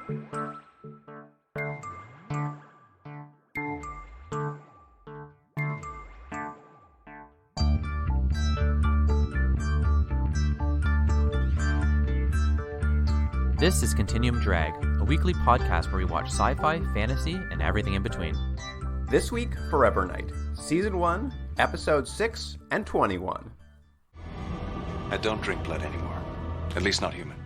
This is Continuum Drag, a weekly podcast where we watch sci-fi, fantasy, and everything in between. This week, Forever Night, Season 1, Episodes 6 and 21. I don't drink blood anymore. At least not human.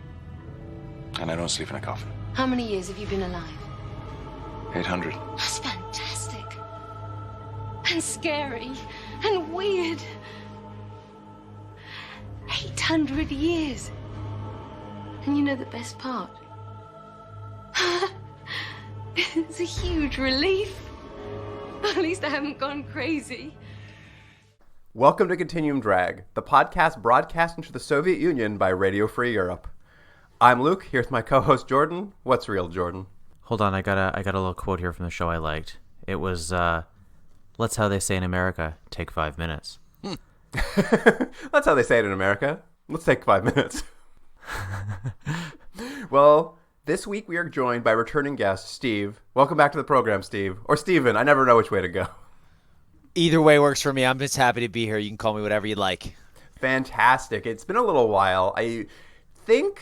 And I don't sleep in a coffin. How many years have you been alive? 800. That's fantastic. And scary. And weird. 800 years. And you know the best part? It's a huge relief. At least I haven't gone crazy. Welcome to Continuum Drag, the podcast broadcasting to the Soviet Union by Radio Free Europe. I'm Luke, here's my co-host Jordan. What's real, Jordan? Hold on, I got a little quote here from the show I liked. It was, "Let's how they say in America, take 5 minutes." That's how they say it in America. Let's take 5 minutes. Well, this week we are joined by returning guest Steve. Welcome back to the program, Steve. Or Steven, I never know which way to go. Either way works for me. I'm just happy to be here. You can call me whatever you like. Fantastic. It's been a little while. I think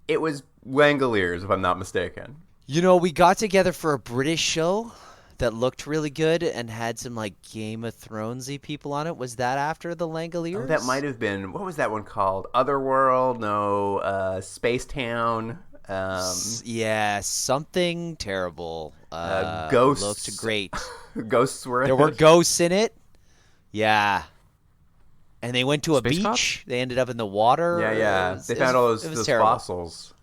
it was Langoliers, if I'm not mistaken. You know, we got together for a British show that looked really good and had some like Game of Thrones-y people on it. Was that after the Langoliers? Oh, that might have been. What was that one called? Otherworld? No. Space Town? Yeah, something terrible. Ghosts. Looked great. Ghosts were in There were it. ghosts in it. Yeah. And they went to a Space beach. Cop? They ended up in the water. Yeah. They found all those terrible. fossils.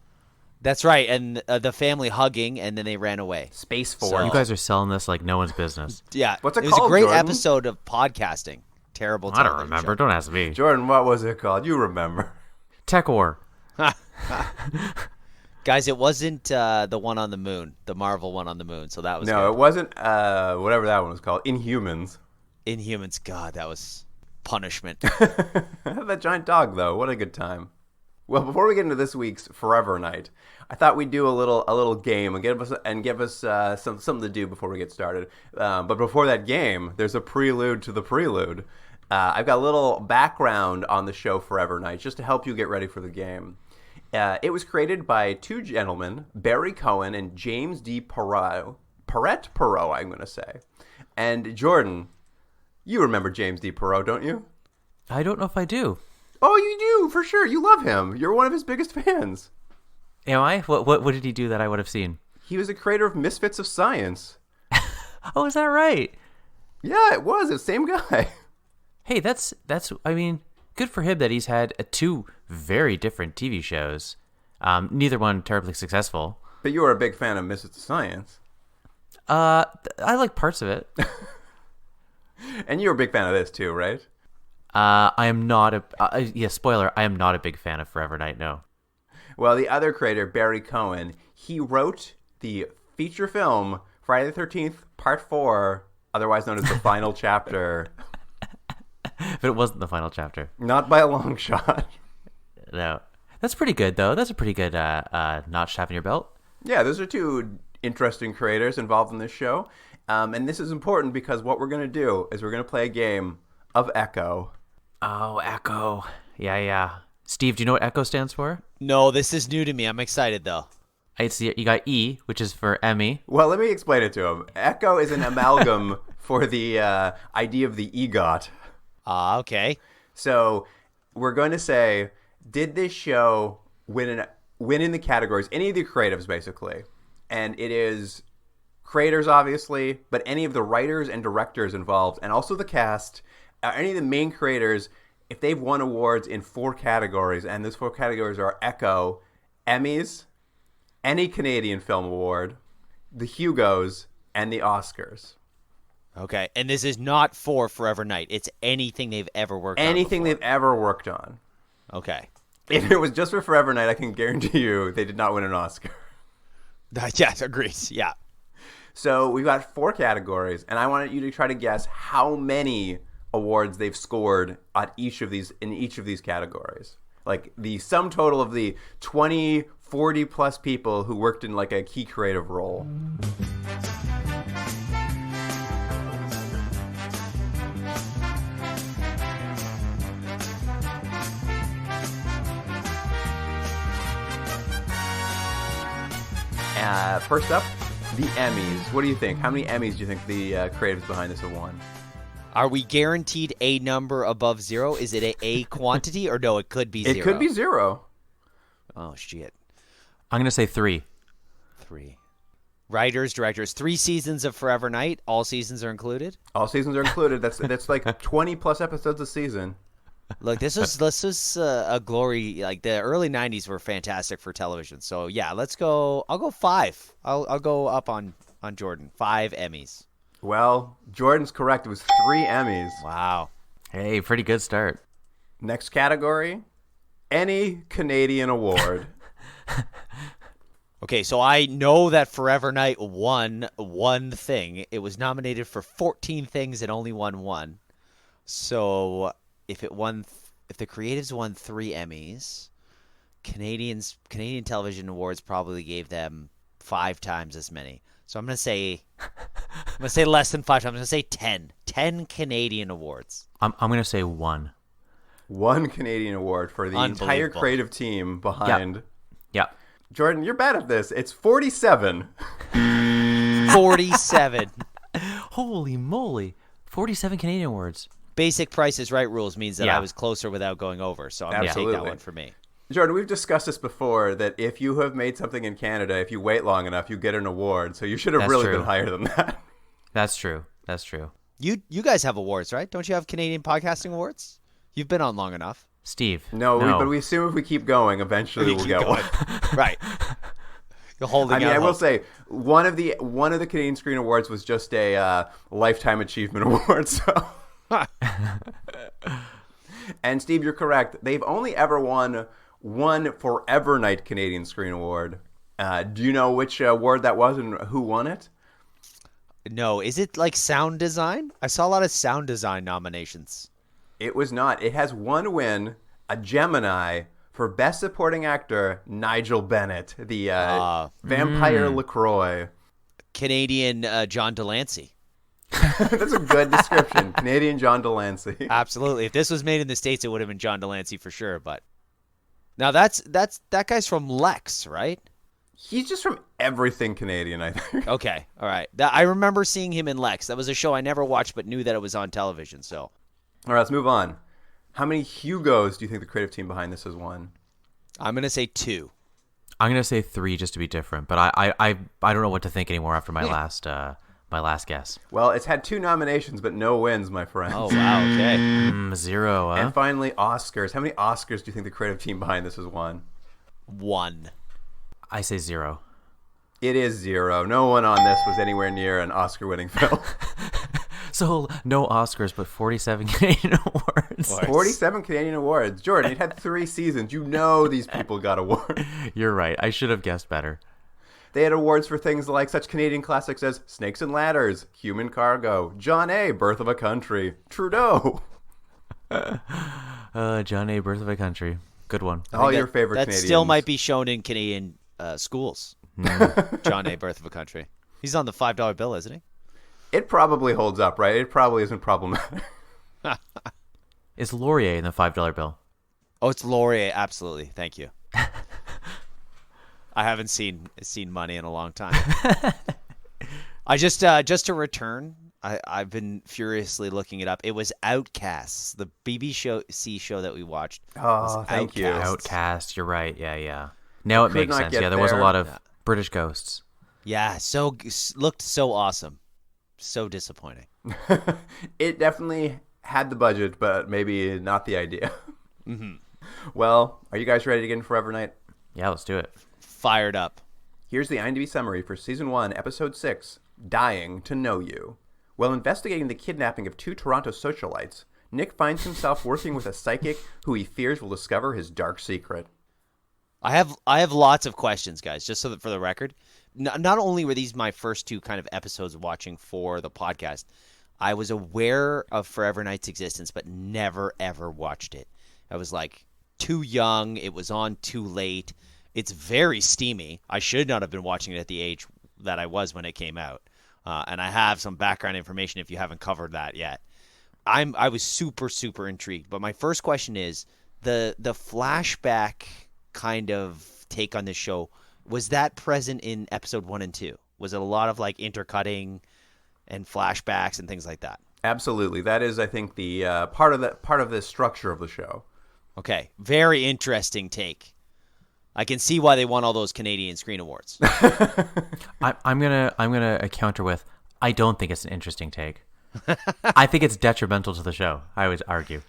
That's right. And the family hugging, and then they ran away. Space Force. So- You guys are selling this like no one's business. Yeah. What's it was called, a great Jordan? episode of podcasting. Terrible I don't television remember. show. Don't ask me. Jordan, what was it called? You remember. Tech War. Guys, it wasn't the one on the moon, the Marvel one on the moon, so that was No, good. it wasn't whatever that one was called. Inhumans. Inhumans, God, that was punishment. That giant dog, though. What a good time. Well, before we get into this week's Forever Night, I thought we'd do a little game and give us something to do before we get started. But before that game, there's a prelude to the prelude. I've got a little background on the show Forever Night just to help you get ready for the game. It was created by two gentlemen, Barry Cohen and James D. Perot, I'm going to say. And Jordan, you remember James D. Perot, don't you? I don't know if I do. Oh, you do, for sure. You love him. You're one of his biggest fans. Am I? What did he do that I would have seen? He was the creator of Misfits of Science. Oh, is that right? Yeah, it was. The same guy. Hey, that's. I mean, good for him that he's had two very different TV shows. Neither one terribly successful. But you were a big fan of Misfits of Science. I like parts of it. And you were a big fan of this too, right? I am not spoiler, I am not a big fan of Forever Night, no. Well, the other creator, Barry Cohen, he wrote the feature film Friday the 13th, Part 4, otherwise known as the final chapter. But it wasn't the final chapter. Not by a long shot. No. That's pretty good, though. That's a pretty good notch to have in your belt. Yeah, those are two interesting creators involved in this show. And this is important because what we're going to do is we're going to play a game of Echo. Oh, Echo. Yeah. Steve, do you know what Echo stands for? No, this is new to me. I'm excited, though. You got E, which is for Emmy. Well, let me explain it to him. Echo is an amalgam for the idea of the EGOT. Okay. So we're going to say, did this show win in the categories, any of the creatives, basically? And it is creators, obviously, but any of the writers and directors involved, and also the cast, any of the main creators, if they've won awards in 4 categories, and those 4 categories are Echo, Emmys, any Canadian Film Award, the Hugos, and the Oscars. Okay. And this is not for Forever Night. It's anything they've ever worked on. Anything they've ever worked on. Okay. If it was just for Forever Night, I can guarantee you they did not win an Oscar. Yes, agreed. Yeah. So we've got 4 categories, and I wanted you to try to guess how many awards they've scored in each of these categories. Like the sum total of the 20 40 plus people who worked in like a key creative role. First up, the Emmys. What do you think? How many Emmys do you think the creatives behind this have won? Are we guaranteed a number above 0? Is it a quantity or no? It could be 0. It could be 0. Oh shit. I'm gonna say 3. 3. Writers, directors. 3 seasons of Forever Night. All seasons are included. All seasons are included. That's like 20 plus episodes a season. Look, this was a glory. Like the early '90s were fantastic for television. So yeah, let's go. I'll go 5. I'll go up on Jordan. 5 Emmys. Well, Jordan's correct. It was 3 Emmys. Wow. Hey, pretty good start. Next category, any Canadian award. Okay, so I know that Forever Night won one thing. It was nominated for 14 things and only won 1. So if the creatives won 3 Emmys, Canadian Television Awards probably gave them 5 times as many. So I'm gonna say less than 5 times. I'm gonna say 10. 10 Canadian awards. I'm gonna say 1. 1 Canadian award for the entire creative team behind. Yeah. Jordan, you're bad at this. It's 47. 47. Holy moly. 47 Canadian awards. Basic Price is Right rules means that Yeah. I was closer without going over. So I'm going to take that one for me. Jordan, we've discussed this before, that if you have made something in Canada, if you wait long enough, you get an award. So you should have That's really true. been higher than that. That's true. That's true. You guys have awards, right? Don't you have Canadian Podcasting Awards? You've been on long enough. Steve. No. But we assume if we keep going, eventually we'll get one. Right. You're holding out I will hope. say one of the Canadian Screen Awards was just a Lifetime Achievement Award. So, and Steve, you're correct. They've only ever won one Forever Night Canadian Screen Award. Do you know which award that was and who won it? No, is it like sound design? I saw a lot of sound design nominations. It was not. It has one win, a Gemini, for Best Supporting Actor, Nigel Bennett, the Vampire LaCroix. Canadian John Delancey. That's a good description. Canadian John Delancey. Absolutely. If this was made in the States, it would have been John Delancey for sure. But now that guy's from Lex, right? He's just from everything Canadian, I think. Okay. All right. I remember seeing him in Lex. That was a show I never watched but knew that it was on television. So, All right, let's move on. How many Hugos do you think the creative team behind this has won? I'm going to say 2. I'm gonna say 3 just to be different, but I don't know what to think anymore after my last guess. Well, it's had 2 nominations, but no wins, my friends. Oh, wow. Okay. 0. And finally, Oscars. How many Oscars do you think the creative team behind this has won? 1. I say 0. It is 0. No one on this was anywhere near an Oscar-winning film. So no Oscars, but 47 Canadian awards. 47 Canadian awards. Jordan, it had 3 seasons. You know these people got awards. You're right. I should have guessed better. They had awards for things like such Canadian classics as Snakes and Ladders, Human Cargo, John A., Birth of a Country, Trudeau. John A., Birth of a Country. Good one. All your favorite That Canadians. still might be shown in Canadian schools. John A. Birth of a Country. He's on the $5 bill, isn't he? It probably holds up, right? It probably isn't problematic. Is Laurier in the $5 bill? Oh, it's Laurier. Absolutely. Thank you. I haven't seen money in a long time. I just to return. I've been furiously looking it up. It was Outcasts, the BBC show that we watched. Oh, thank you. Outcast. You're right. Yeah. Now it Could makes not sense. get Yeah, there was a there. lot of British ghosts. Yeah, looked so awesome. So disappointing. It definitely had the budget, but maybe not the idea. Mm-hmm. Well, are you guys ready to get in Forever Night? Yeah, let's do it. Fired up. Here's the IMDb summary for Season 1, Episode 6, Dying to Know You. While investigating the kidnapping of 2 Toronto socialites, Nick finds himself working with a psychic who he fears will discover his dark secret. I have lots of questions, guys, just so that for the record. Not only were these my first 2 kind of episodes watching for the podcast, I was aware of Forever Night's existence, but never, ever watched it. I was like too young. It was on too late. It's very steamy. I should not have been watching it at the age that I was when it came out. And I have some background information if you haven't covered that yet. I was super, super intrigued. But my first question is the flashback kind of take on this show, was that present in episode 1 and 2? Was it a lot of like intercutting and flashbacks and things like that? Absolutely. That is, I think, the part of the structure of the show. Okay. Very interesting take. I can see why they won all those Canadian Screen Awards. I'm gonna counter with, I don't think it's an interesting take. I think it's detrimental to the show. I would argue.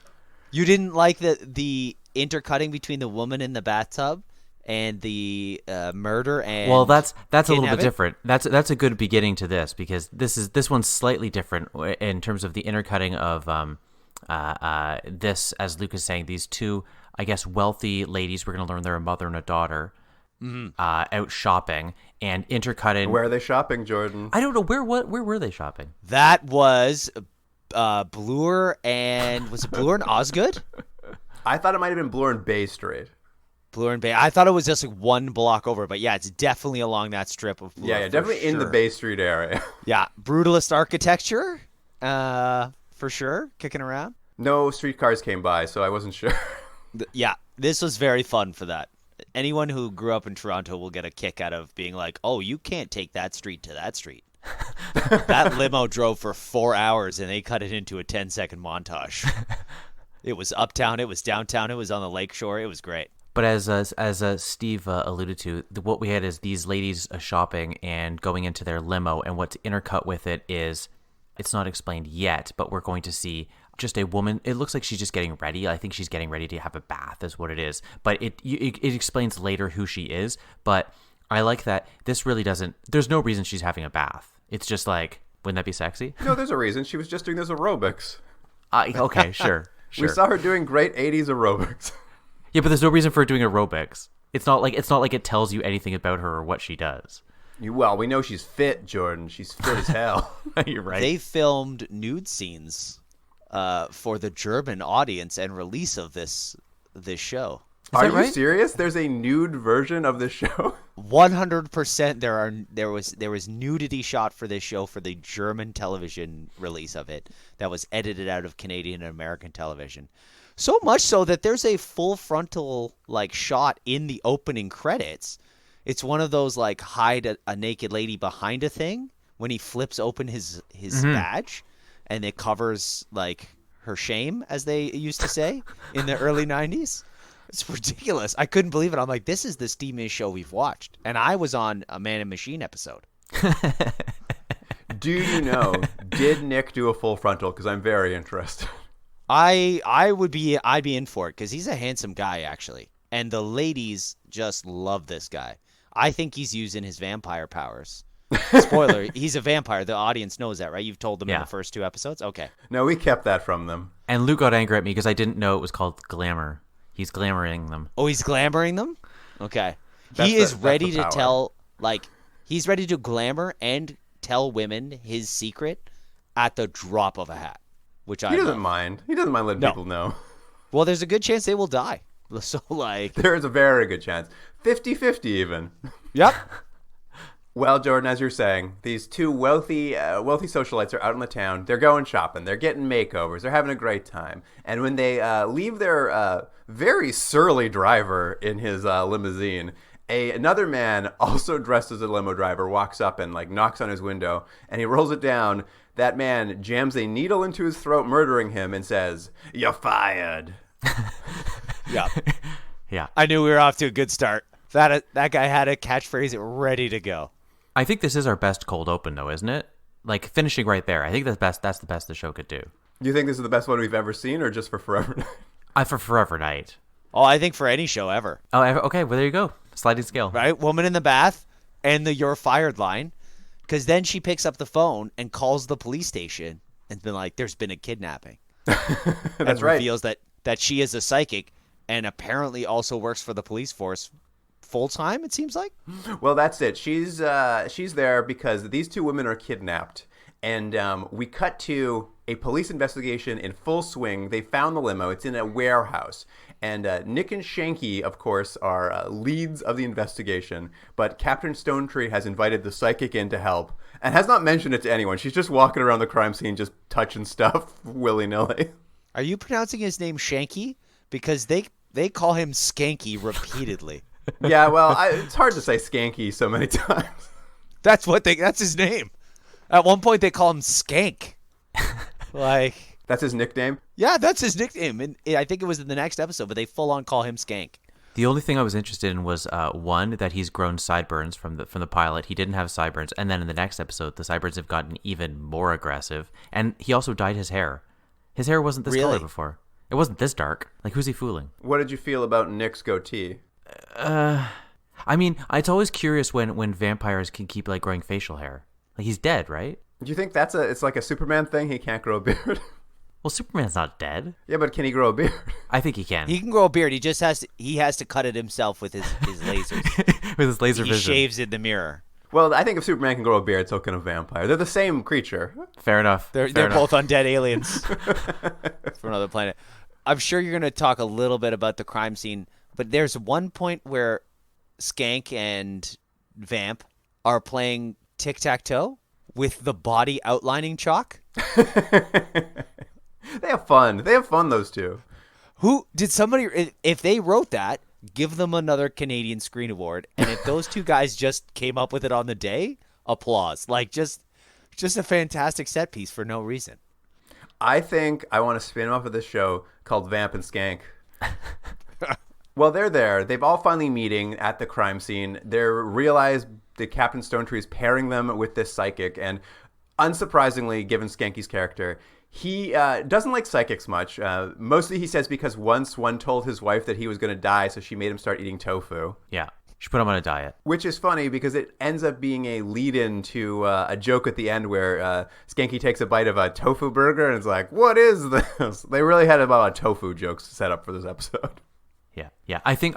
You didn't like the intercutting between the woman in the bathtub and the murder and Well, that's a little bit kidnapping? different. That's a good beginning to this, because this one's slightly different in terms of the intercutting of this, as Luke is saying, these two, I guess, wealthy ladies. We're going to learn they're a mother and a daughter, out shopping, and intercutting. Where are they shopping, Jordan? I don't know where were they shopping? That was Bloor and was it Bloor and Osgood? I thought it might have been Bloor and Bay Street. Bloor and Bay. I thought it was just like one block over, but yeah, it's definitely along that strip of Bloor. Yeah, definitely in the sure. Bay Street area. Yeah, brutalist architecture, for sure, kicking around. No streetcars came by, so I wasn't sure. Yeah, this was very fun for that. Anyone who grew up in Toronto will get a kick out of being like, oh, you can't take that street to that street. That limo drove for 4 hours and they cut it into a 10-second montage. It was uptown, it was downtown, it was on the lakeshore. It was great. But as Steve alluded to, what we had is these ladies shopping and going into their limo, and what's intercut with it is, it's not explained yet, but we're going to see just a woman. It looks like she's just getting ready. I think she's getting ready to have a bath is what it is. But it explains later who she is. But I like that this really doesn't, there's no reason she's having a bath. It's just like, wouldn't that be sexy? No, there's a reason. She was just doing those aerobics. Okay, sure. We saw her doing great 80s aerobics. Yeah, but there's no reason for her doing aerobics. It's not like it tells you anything about her or what she does. Well, we know she's fit, Jordan. She's fit as hell. You're right. They filmed nude scenes for the German audience and release of this show. Are that you right? serious? There's a nude version of the show? 100% there was nudity shot for this show for the German television release of it that was edited out of Canadian and American television. So much so that there's a full frontal like shot in the opening credits. It's one of those like hide a naked lady behind a thing when he flips open his badge, and it covers like her shame, as they used to say in the early 90s. It's ridiculous. I couldn't believe it. I'm like, this is the steamiest show we've watched. And I was on a Man and Machine episode. Do you know, did Nick do a full frontal? Because I'm very interested. I'd be in for it because he's a handsome guy, actually. And the ladies just love this guy. I think he's using his vampire powers. Spoiler, he's a vampire. The audience knows that, right? You've told them in Yeah. the first 2 episodes? Okay. No, we kept that from them. And Luke got angry at me because I didn't know it was called glamour. He's glamoring them. Oh, he's glamoring them? Okay. That's He is that's ready the to power. tell, like, he's ready to glamour and tell women his secret at the drop of a hat, which I He doesn't love. mind. He doesn't mind letting No. people know. Well, there's a good chance they will die. So, like, There is a very good chance. 50-50 even. yep. Well, Jordan, as you're saying, these two wealthy socialites are out in the town. They're going shopping. They're getting makeovers. They're having a great time. And when they leave their very surly driver in his limousine, another man, also dressed as a limo driver, walks up and like knocks on his window, and he rolls it down. That man jams a needle into his throat, murdering him, and says, "You're fired." Yeah. Yeah. I knew we were off to a good start. That guy had a catchphrase ready to go. I think this is our best cold open, though, isn't it? Like, finishing right there. I think that's the best the show could do. Do you think this is the best one we've ever seen, or just for Forever Night? For Forever Night. Oh, I think for any show ever. Oh, okay. Well, there you go. Sliding scale. Right? Woman in the bath and the "you're fired" line. Because then she picks up the phone and calls the police station and been like, there's been a kidnapping. That's and right. reveals that she is a psychic and apparently also works for the police force full time, it seems like. Well, that's it. She's there because these two women are kidnapped, and we cut to a police investigation in full swing. They found the limo. It's in a warehouse, And Nick and Shanky, of course, are leads of the investigation, but Captain Stonetree has invited the psychic in to help and has not mentioned it to anyone. She's just walking around the crime scene just touching stuff willy-nilly. Are you pronouncing his name Shanky? Because they call him Skanky repeatedly. Yeah, well, it's hard to say Skanky so many times. That's his name. At one point they call him Skank. Like, that's his nickname? Yeah, that's his nickname. And I think it was in the next episode, but they full on call him Skank. The only thing I was interested in was one, that he's grown sideburns from the pilot. He didn't have sideburns, and then in the next episode, the sideburns have gotten even more aggressive. And he also dyed his hair. His hair wasn't this color before. It wasn't this dark. Like, who's he fooling? What did you feel about Nick's goatee? I mean, it's always curious when vampires can keep like growing facial hair. Like, he's dead, right? Do you think it's like a Superman thing? He can't grow a beard. Well, Superman's not dead. Yeah, but can he grow a beard? I think he can. He can grow a beard. He just has to cut it himself with his lasers. With his laser he vision. He shaves in the mirror. Well, I think if Superman can grow a beard, so can a vampire. They're the same creature. Fair enough. They're both undead aliens from another planet. I'm sure you're going to talk a little bit about the crime scene, but there's one point where Skank and Vamp are playing tic-tac-toe with the body outlining chalk. They have fun. Those two. Who did somebody? If they wrote that, give them another Canadian Screen Award. And if those two guys just came up with it on the day, applause. Like, just a fantastic set piece for no reason. I think I want to spin them off of this show called Vamp and Skank. Well, they're there. They've all finally meeting at the crime scene. They realize that Captain Stonetree is pairing them with this psychic. And unsurprisingly, given Skanky's character, he doesn't like psychics much. Mostly, he says, because once one told his wife that he was going to die, so she made him start eating tofu. Yeah. She put him on a diet. Which is funny because it ends up being a lead-in to a joke at the end where Skanky takes a bite of a tofu burger and is like, what is this? They really had about tofu jokes set up for this episode. Yeah. I think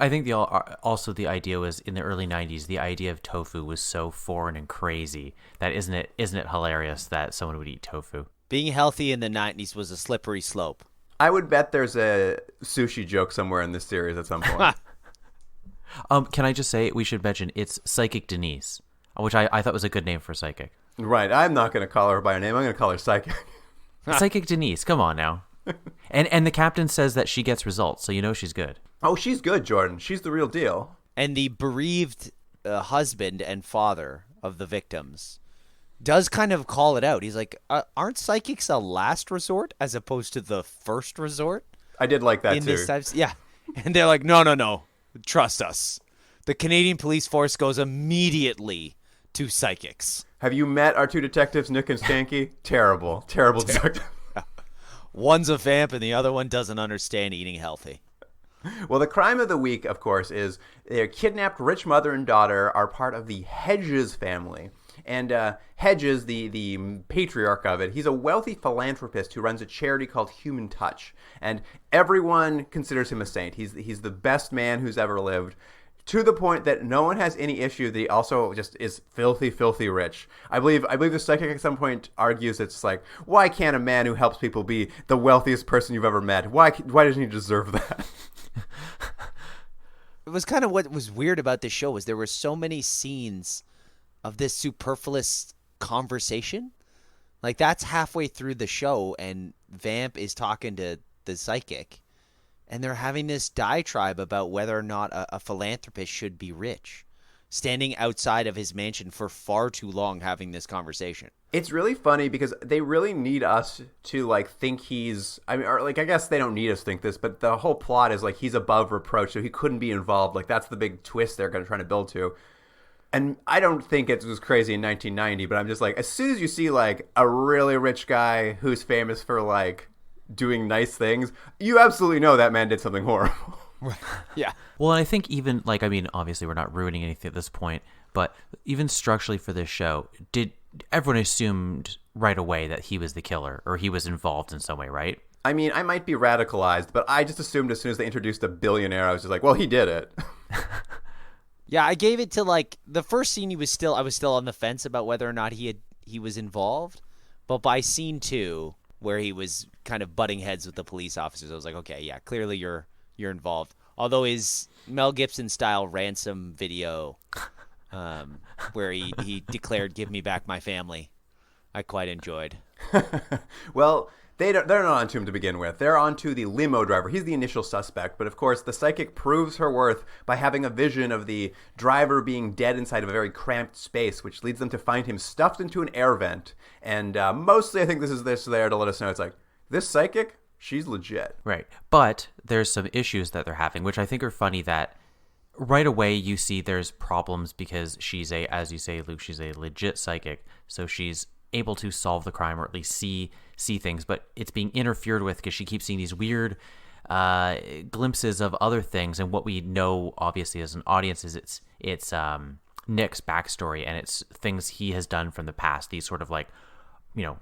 also the idea was in the early 90s, the idea of tofu was so foreign and crazy that isn't it hilarious that someone would eat tofu? Being healthy in the 90s was a slippery slope. I would bet there's a sushi joke somewhere in this series at some point. Can I just say we should mention it's Psychic Denise, which I thought was a good name for Psychic. Right. I'm not going to call her by her name. I'm going to call her Psychic. Psychic Denise. Come on now. And the captain says that she gets results, so you know she's good. Oh, she's good, Jordan. She's the real deal. And the bereaved husband and father of the victims does kind of call it out. He's like, aren't psychics a last resort as opposed to the first resort? I did like that, in too. This type, yeah. And they're like, no. Trust us. The Canadian police force goes immediately to psychics. Have you met our two detectives, Nick and Skanky? Terrible detective. One's a vamp and the other one doesn't understand eating healthy. Well, the crime of the week, of course, is their kidnapped rich mother and daughter are part of the Hedges family. And Hedges, the patriarch of it, he's a wealthy philanthropist who runs a charity called Human Touch. And everyone considers him a saint. He's the best man who's ever lived, to the point that no one has any issue that he also just is filthy, filthy rich. I believe the psychic at some point argues it's like, why can't a man who helps people be the wealthiest person you've ever met? Why doesn't he deserve that? It was kind of what was weird about this show was there were so many scenes of this superfluous conversation. Like, that's halfway through the show and Vamp is talking to the psychic and they're having this diatribe about whether or not a philanthropist should be rich, standing outside of his mansion for far too long having this conversation. It's really funny because they really need us to think he's, I guess they don't need us to think this, but the whole plot is he's above reproach, so he couldn't be involved. That's the big twist they're going to try to build to. And I don't think it was crazy in 1990, but I'm just as soon as you see a really rich guy who's famous for doing nice things, you absolutely know that man did something horrible. Yeah. Well, I think even obviously we're not ruining anything at this point, but even structurally for this show, everyone assumed right away that he was the killer or he was involved in some way, right? I mean, I might be radicalized, but I just assumed as soon as they introduced a billionaire, I was just well, he did it. Yeah, I gave it to the first scene. I was still on the fence about whether or not he was involved, but by scene 2, where he was kind of butting heads with the police officers, I was like, okay, yeah, clearly you're you're involved. Although his Mel Gibson style ransom video, where he declared, "Give me back my family," I quite enjoyed. Well, they're not onto him to begin with. They're onto the limo driver. He's the initial suspect, but of course the psychic proves her worth by having a vision of the driver being dead inside of a very cramped space, which leads them to find him stuffed into an air vent. And mostly I think this is there to let us know it's like, this psychic, she's legit. Right. But there's some issues that they're having, which I think are funny that right away you see there's problems because she's as you say, Luke, she's a legit psychic. So she's able to solve the crime or at least see things, but it's being interfered with because she keeps seeing these weird glimpses of other things. And what we know, obviously, as an audience is it's Nick's backstory and it's things he has done from the past, these sort of like,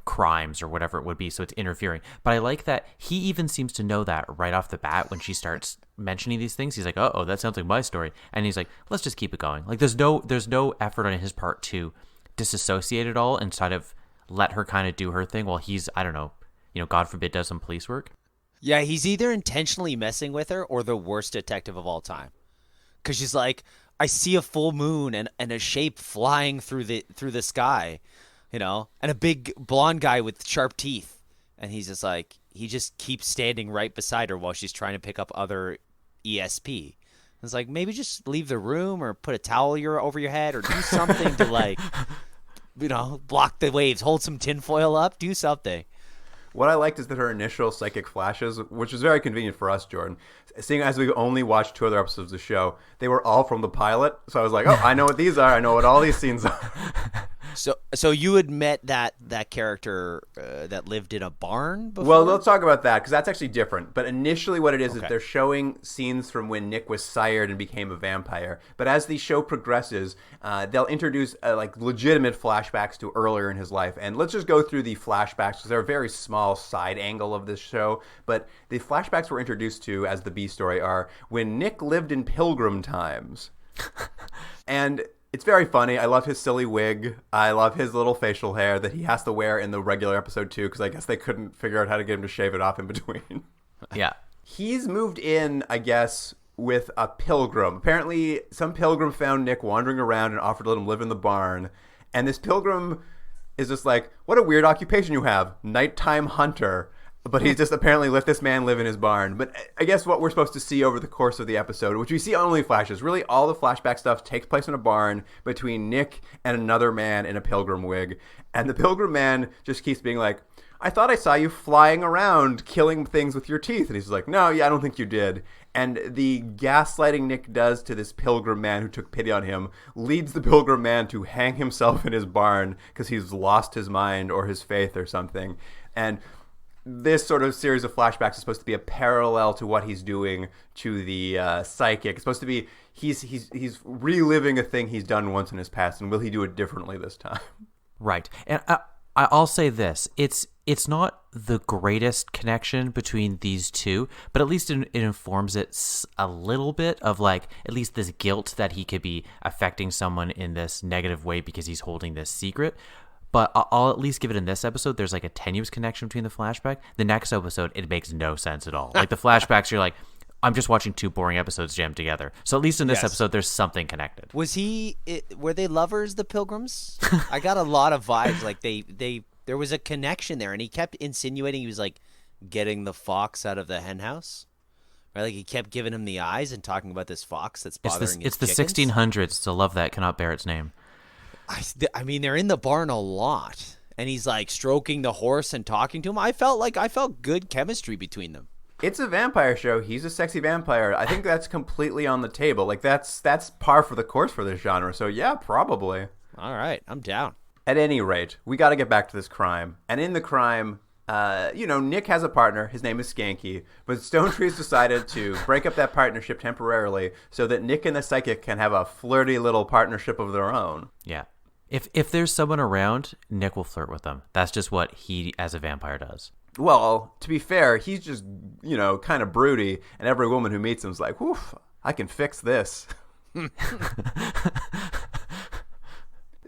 crimes or whatever it would be. So it's interfering. But I like that he even seems to know that right off the bat when she starts mentioning these things. He's like, oh, that sounds like my story. And he's like, let's just keep it going. Like there's no effort on his part to disassociate it all and sort of let her kind of do her thing while he's, I don't know, God forbid, does some police work. Yeah, he's either intentionally messing with her or the worst detective of all time. Because she's like, I see a full moon and a shape flying through the sky, and a big blonde guy with sharp teeth. And he's just like, he just keeps standing right beside her while she's trying to pick up other ESP. It's like, maybe just leave the room or put a towel over your head or do something to like, block the waves, hold some tinfoil up, do something. What I liked is that her initial psychic flashes, which is very convenient for us, Jordan, seeing as we've only watched 2 other episodes of the show, they were all from the pilot. So I was like, oh, I know what these are. I know what all these scenes are. So you had met that character that lived in a barn before? Well, let's talk about that because that's actually different. But initially what it is Okay. they're showing scenes from when Nick was sired and became a vampire. But as the show progresses, they'll introduce legitimate flashbacks to earlier in his life. And let's just go through the flashbacks because they're a very small side angle of this show. But the flashbacks we're introduced to as the B story are when Nick lived in Pilgrim times. And it's very funny. I love his silly wig. I love his little facial hair that he has to wear in the regular episode too, because I guess they couldn't figure out how to get him to shave it off in between. Yeah. He's moved in, I guess, with a pilgrim. Apparently, some pilgrim found Nick wandering around and offered to let him live in the barn. And this pilgrim is just like, what a weird occupation you have, nighttime hunter. But he's just apparently let this man live in his barn. But I guess what we're supposed to see over the course of the episode, which we see only flashes, really all the flashback stuff takes place in a barn between Nick and another man in a pilgrim wig. And the pilgrim man just keeps being like, I thought I saw you flying around killing things with your teeth. And he's like, no, I don't think you did. And the gaslighting Nick does to this pilgrim man who took pity on him leads the pilgrim man to hang himself in his barn because he's lost his mind or his faith or something. And this sort of series of flashbacks is supposed to be a parallel to what he's doing to the psychic. It's supposed to be he's reliving a thing he's done once in his past, and will he do it differently this time? Right. And I'll say this. It's not the greatest connection between these two, but at least it informs it a little bit of like at least this guilt that he could be affecting someone in this negative way because he's holding this secret. But I'll at least give it in this episode. There's like a tenuous connection between the flashback. The next episode, it makes no sense at all. Like the flashbacks, you're like, I'm just watching 2 boring episodes jammed together. So at least in this episode, there's something connected. Were they lovers, the pilgrims? I got a lot of vibes. Like there was a connection there, and he kept insinuating he was like getting the fox out of the hen house. Right? Like he kept giving him the eyes and talking about this fox that's bothering It's his the chickens. 1600s. It's a love that cannot bear its name. I mean, they're in the barn a lot, and he's like stroking the horse and talking to him. I felt good chemistry between them. It's a vampire show. He's a sexy vampire. I think that's completely on the table. Like that's par for the course for this genre. So yeah, probably. All right, I'm down. At any rate, we got to get back to this crime. And in the crime, Nick has a partner. His name is Skanky. But Stone Tree's decided to break up that partnership temporarily so that Nick and the psychic can have a flirty little partnership of their own. Yeah. If there's someone around, Nick will flirt with them. That's just what he, as a vampire, does. Well, to be fair, he's just, kind of broody. And every woman who meets him is like, whew, I can fix this.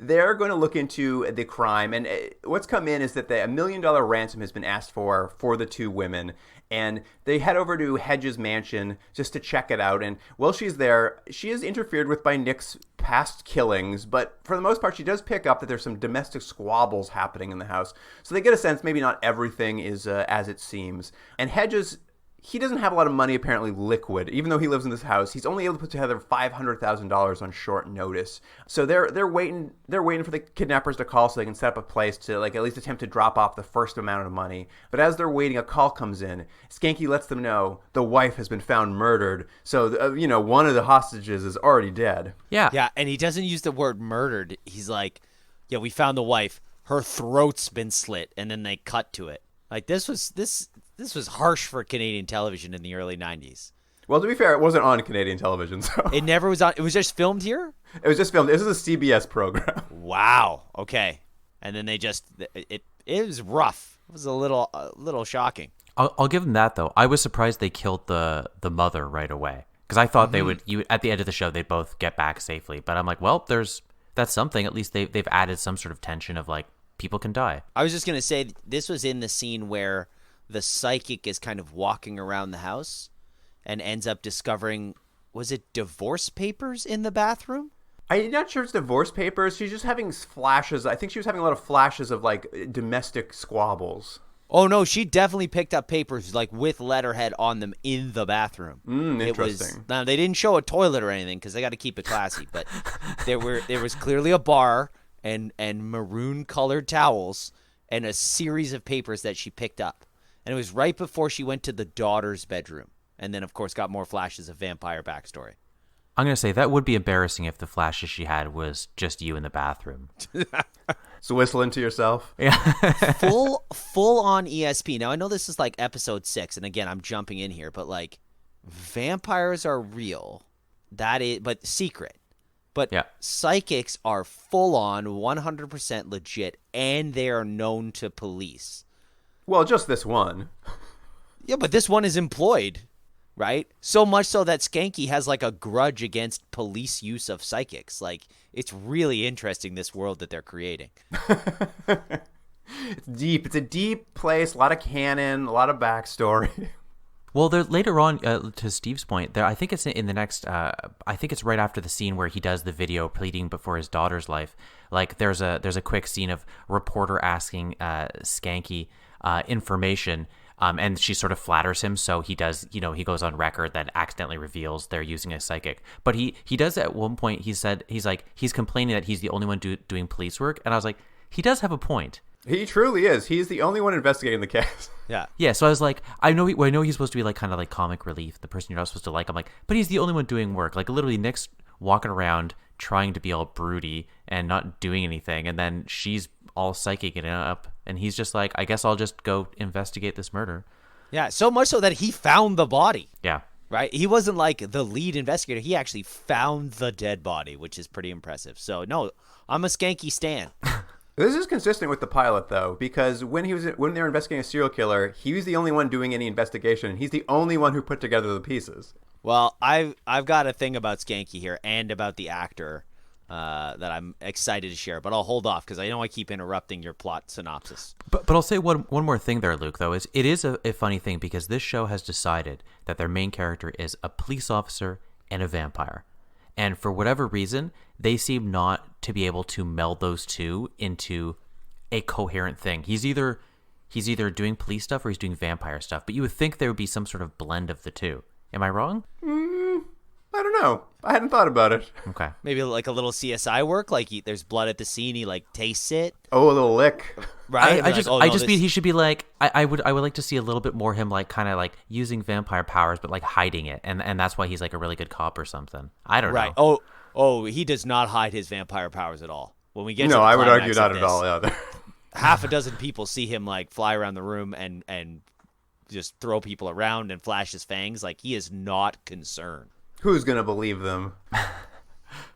they're going to look into the crime. And what's come in is that $1 million ransom has been asked for the two women. And they head over to Hedges' mansion just to check it out. And while she's there, she is interfered with by Nick's past killings. But for the most part, she does pick up that there's some domestic squabbles happening in the house. So they get a sense maybe not everything is as it seems. And Hedges, he doesn't have a lot of money, apparently liquid. Even though he lives in this house, he's only able to put together $500,000 on short notice. So they're waiting for the kidnappers to call so they can set up a place to like at least attempt to drop off the first amount of money. But as they're waiting, a call comes in. Skanky lets them know the wife has been found murdered. So one of the hostages is already dead. Yeah, and he doesn't use the word murdered. He's like, yeah, we found the wife. Her throat's been slit, and then they cut to it. Like this was harsh for Canadian television in the early 90s. Well, to be fair, it wasn't on Canadian television, so It never was on. It was just filmed here? it was just filmed. This is a CBS program. Wow. Okay. And then they just it was rough. It was a little shocking. I'll give them that though. I was surprised they killed the mother right away because I thought they would. At the end of the show they'd both get back safely. But I'm like, well, that's something. At least they've added some sort of tension of like people can die. I was just gonna say this was in the scene where the psychic is kind of walking around the house and ends up discovering, was it divorce papers in the bathroom? I'm not sure it's divorce papers. She's just having flashes. I think she was having a lot of flashes of like domestic squabbles. Oh no, she definitely picked up papers like with letterhead on them in the bathroom. Interesting. Now they didn't show a toilet or anything because they got to keep it classy, but there was clearly a bar and maroon colored towels and a series of papers that she picked up. And it was right before she went to the daughter's bedroom. And then, of course, got more flashes of vampire backstory. I'm going to say that would be embarrassing if the flashes she had was just you in the bathroom. So whistling to yourself. Yeah. full on ESP. Now, I know this is like episode 6. And again, I'm jumping in here. But like, vampires are real. That is, but secret. But Yeah. psychics are full on 100% legit. And they are known to police. Well, just this one. Yeah, but this one is employed, right? So much so that Skanky has like a grudge against police use of psychics. Like, it's really interesting, this world that they're creating. It's deep. It's a deep place. A lot of canon. A lot of backstory. Well, there later on, to Steve's point, there I think it's in the next. I think it's right after the scene where he does the video pleading for his daughter's life. Like there's a quick scene of a reporter asking Skanky information, and she sort of flatters him. So he does, he goes on record that accidentally reveals they're using a psychic. But he does at one point. He's complaining that he's the only one doing police work, and I was like, he does have a point. He truly is. He's the only one investigating the case. Yeah. Yeah, so I was like, I know he's supposed to be like kind of like comic relief, the person you're not supposed to like. I'm like, but he's the only one doing work. Like literally Nick's walking around trying to be all broody and not doing anything, and then she's all psychic it up, and he's just like, I guess I'll just go investigate this murder. Yeah, so much so that he found the body. Yeah. Right? He wasn't like the lead investigator. He actually found the dead body, which is pretty impressive. So, no, I'm a Skanky stan. This is consistent with the pilot, though, because when they were investigating a serial killer, he was the only one doing any investigation, and he's the only one who put together the pieces. Well, I've got a thing about Skanky here and about the actor that I'm excited to share, but I'll hold off because I know I keep interrupting your plot synopsis. But I'll say one more thing there, Luke, though. It is a funny thing because this show has decided that their main character is a police officer and a vampire. And for whatever reason, they seem not to be able to meld those two into a coherent thing. He's either doing police stuff or he's doing vampire stuff. But you would think there would be some sort of blend of the two. Am I wrong? I don't know. I hadn't thought about it. Okay. Maybe like a little CSI work, like there's blood at the scene, he like tastes it. Oh, a little lick. Right? He should be like, I would like to see a little bit more him like kind of like using vampire powers but like hiding it, and that's why he's like a really good cop or something. I don't right. know. Oh, he does not hide his vampire powers at all. When we get to No, the I would climax argue of not this, at all. Yeah. half a dozen people see him like fly around the room and just throw people around and flash his fangs. Like he is not concerned. Who's going to believe them?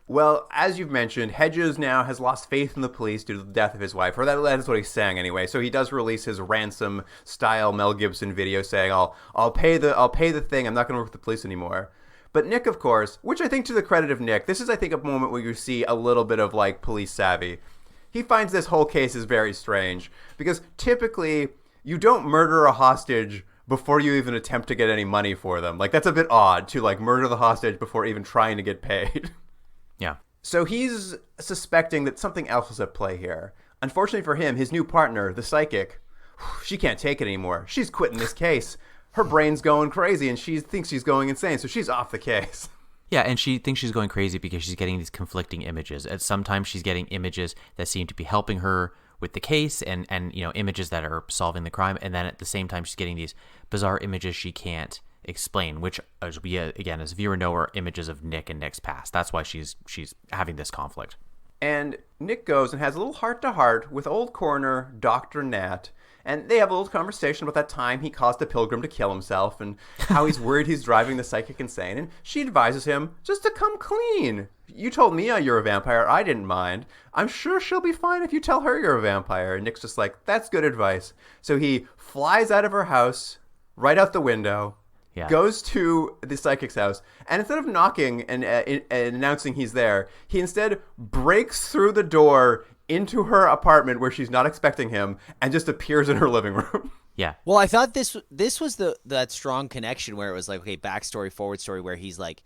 Well, as you've mentioned, Hedges now has lost faith in the police due to the death of his wife, or that is what he's saying anyway. So he does release his ransom-style Mel Gibson video saying, "I'll pay the thing. I'm not going to work with the police anymore." But Nick, of course, which I think to the credit of Nick, this is, I think, a moment where you see a little bit of, like, police savvy. He finds this whole case is very strange because typically you don't murder a hostage before you even attempt to get any money for them. Like, that's a bit odd to, like, murder the hostage before even trying to get paid. Yeah. So he's suspecting that something else is at play here. Unfortunately for him, his new partner, the psychic, she can't take it anymore. She's quitting this case. Her brain's going crazy and she thinks she's going insane, so she's off the case. Yeah, and she thinks she's going crazy because she's getting these conflicting images. And sometimes she's getting images that seem to be helping her with the case and images that are solving the crime. And then at the same time, she's getting these bizarre images she can't explain, which, as we, again, as viewer know, are images of Nick and Nick's past. That's why she's having this conflict. And Nick goes and has a little heart-to-heart with old coroner Dr. Nat. And they have a little conversation about that time he caused a pilgrim to kill himself and how he's worried he's driving the psychic insane. And she advises him just to come clean. You told Mia you're a vampire. I didn't mind. I'm sure she'll be fine if you tell her you're a vampire. And Nick's just like, that's good advice. So he flies out of her house, right out the window, goes to the psychic's house, and instead of knocking and announcing he's there, he instead breaks through the door into her apartment where she's not expecting him and just appears in her living room. Yeah. Well, I thought this was that strong connection where it was like, okay, backstory, forward story, where he's like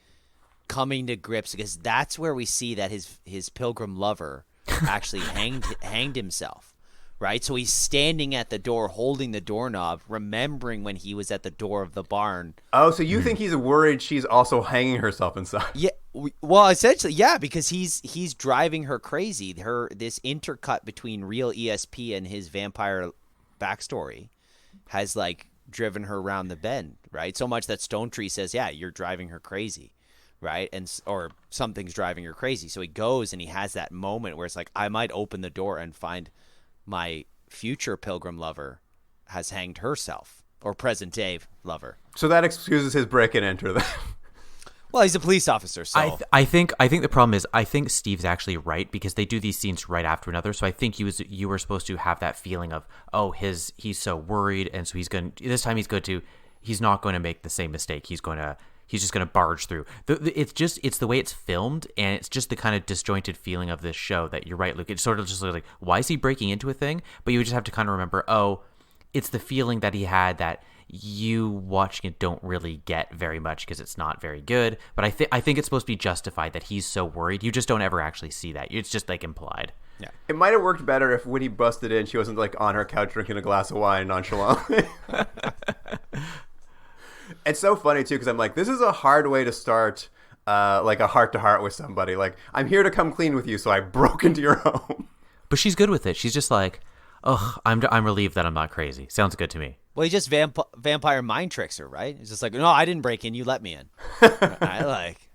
coming to grips, because that's where we see that his pilgrim lover actually hanged himself, right? So he's standing at the door holding the doorknob, remembering when he was at the door of the barn. Oh, so you think he's worried she's also hanging herself inside? Yeah. Well, essentially, yeah, because he's driving her crazy. This intercut between real ESP and his vampire backstory has like driven her around the bend, right? So much that Stone Tree says, "Yeah, you're driving her crazy," right? Or something's driving her crazy. So he goes and he has that moment where it's like, I might open the door and find my future pilgrim lover has hanged herself, or present day lover. So that excuses his break and enter then. Well, he's a police officer, so I think the problem is I think Steve's actually right, because they do these scenes right after another. So I think you were supposed to have that feeling of, oh, he's so worried, and so he's not going to make the same mistake. He's just going to barge through. It's the way it's filmed, and it's just the kind of disjointed feeling of this show that you're right, Luke. It's sort of just like, why is he breaking into a thing? But you just have to kind of remember, oh, it's the feeling that he had that you watching it don't really get very much because it's not very good. But I think it's supposed to be justified that he's so worried. You just don't ever actually see that. It's just like implied. yeah. It might have worked better if when he busted in, she wasn't like on her couch drinking a glass of wine nonchalantly. It's so funny too, because I'm like, this is a hard way to start like a heart-to-heart with somebody. Like, I'm here to come clean with you, so I broke into your home. But she's good with it. She's just like, oh, I'm relieved that I'm not crazy. Sounds good to me. Well, he just vampire mind tricks her, right? He's just like, no, I didn't break in. You let me in.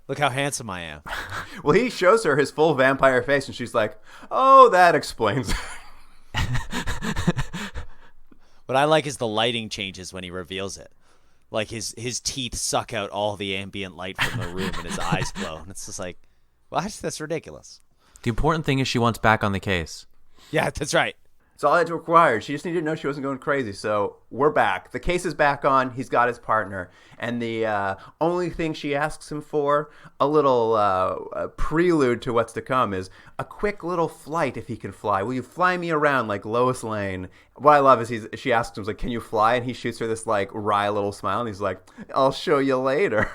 Look how handsome I am. Well, he shows her his full vampire face, and she's like, oh, that explains it. What I like is the lighting changes when he reveals it. Like his teeth suck out all the ambient light from the room and his eyes glow. And it's just like, well, that's ridiculous. The important thing is she wants back on the case. Yeah, that's right. It's all that's required. She just needed to know she wasn't going crazy. So we're back. The case is back on. He's got his partner. And the only thing she asks him for, a little prelude to what's to come, is a quick little flight if he can fly. Will you fly me around like Lois Lane? What I love is she asks him, like, can you fly? And he shoots her this like wry little smile. And he's like, I'll show you later.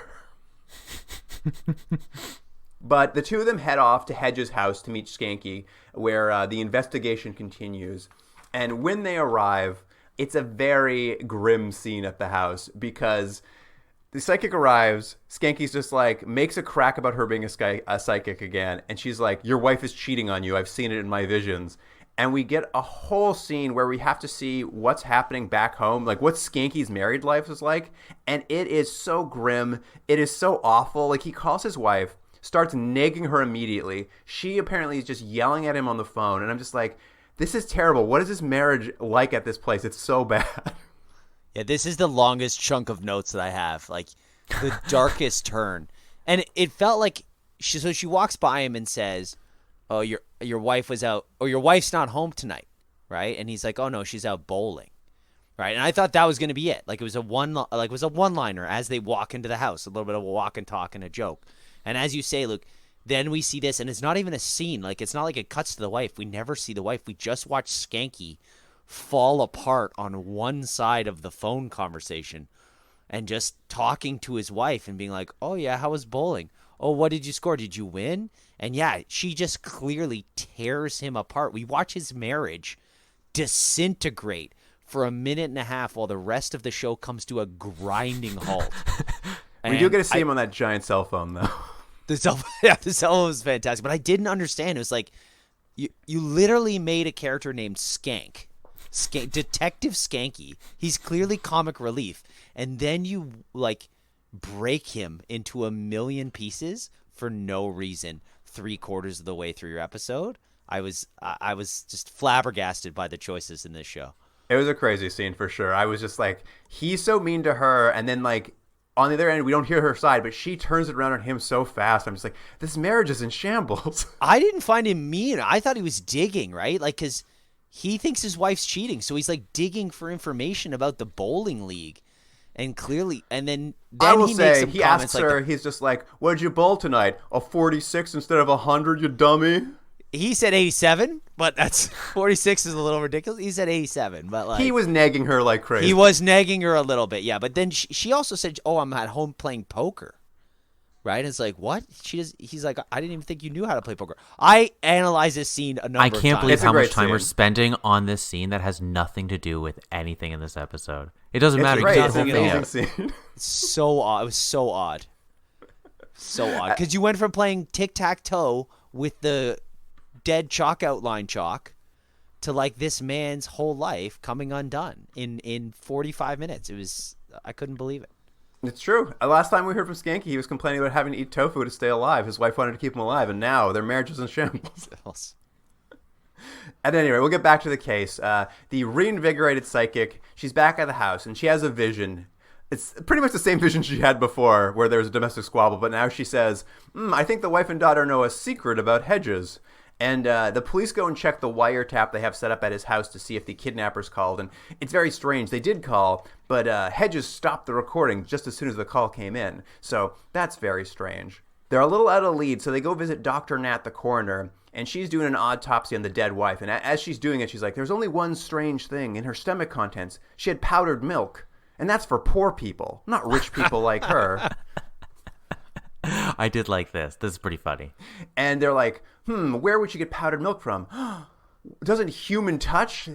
But the two of them head off to Hedge's house to meet Skanky, where the investigation continues. And when they arrive, it's a very grim scene at the house, because the psychic arrives, Skanky's just like, makes a crack about her being a psychic again, and she's like, your wife is cheating on you, I've seen it in my visions. And we get a whole scene where we have to see what's happening back home, like what Skanky's married life is like, and it is so grim, it is so awful. Like, he calls his wife, starts nagging her immediately. She apparently is just yelling at him on the phone. And I'm just like, this is terrible. What is this marriage like at this place? It's so bad. Yeah, this is the longest chunk of notes that I have. Like, the darkest turn. And it felt like, she walks by him and says, oh, your wife was out, or your wife's not home tonight, right? And he's like, oh no, she's out bowling, right? And I thought that was going to be it. Like it was a one-liner as they walk into the house, a little bit of a walk and talk and a joke. And as you say, Luke, then we see this, and it's not even a scene. Like it's not like it cuts to the wife. We never see the wife. We just watch Skanky fall apart on one side of the phone conversation and just talking to his wife and being like, "Oh yeah, how was bowling? Oh, what did you score? Did you win?" And yeah, she just clearly tears him apart. We watch his marriage disintegrate for a minute and a half while the rest of the show comes to a grinding halt. We do get to see him on that giant cell phone, though. The cell phone was fantastic, but I didn't understand. It was like you literally made a character named Skank, Detective Skanky. He's clearly comic relief, and then you like break him into a million pieces for no reason. 3/4 of the way through your episode, I was just flabbergasted by the choices in this show. It was a crazy scene for sure. I was just like, he's so mean to her, and then like on the other end, we don't hear her side, but she turns it around on him so fast. I'm just like, this marriage is in shambles. I didn't find him mean. I thought he was digging, right? Like, because he thinks his wife's cheating, so he's like digging for information about the bowling league, and clearly, and then I will he say, makes some he comments asks her, he's just like, "What'd you bowl tonight? A 46 instead of 100, you dummy." He said 87, but that's 46 is a little ridiculous. He said 87, but like he was nagging her like crazy. He was nagging her a little bit, yeah. But then she also said, "Oh, I'm at home playing poker." Right? And it's like, what? He's like, "I didn't even think you knew how to play poker." I analyzed this scene a number of times. I can't believe It's a how great much time we're scene. spending on this scene that has nothing to do with anything in this episode. It doesn't It's matter. great. You It's can an cut the whole amazing thing out. scene. So odd. It was so odd. So odd. Because you went from playing tic-tac-toe with the dead chalk outline chalk to like this man's whole life coming undone in 45 minutes. I couldn't believe it. It's true. Last time we heard from Skanky, he was complaining about having to eat tofu to stay alive. His wife wanted to keep him alive, and now their marriage is in shambles. And anyway, we'll get back to the case. The reinvigorated psychic, she's back at the house, and she has a vision. It's pretty much the same vision she had before, where there was a domestic squabble, but now she says, I think the wife and daughter know a secret about Hedges. And the police go and check the wiretap they have set up at his house to see if the kidnappers called. And it's very strange. They did call, but Hedges stopped the recording just as soon as the call came in. So that's very strange. They're a little out of lead, so they go visit Dr. Nat, the coroner, and she's doing an autopsy on the dead wife. And as she's doing it, she's like, there's only one strange thing. In her stomach contents, she had powdered milk. And that's for poor people, not rich people like her. I did like this. This is pretty funny. And they're like, where would you get powdered milk from? Doesn't Human Touch,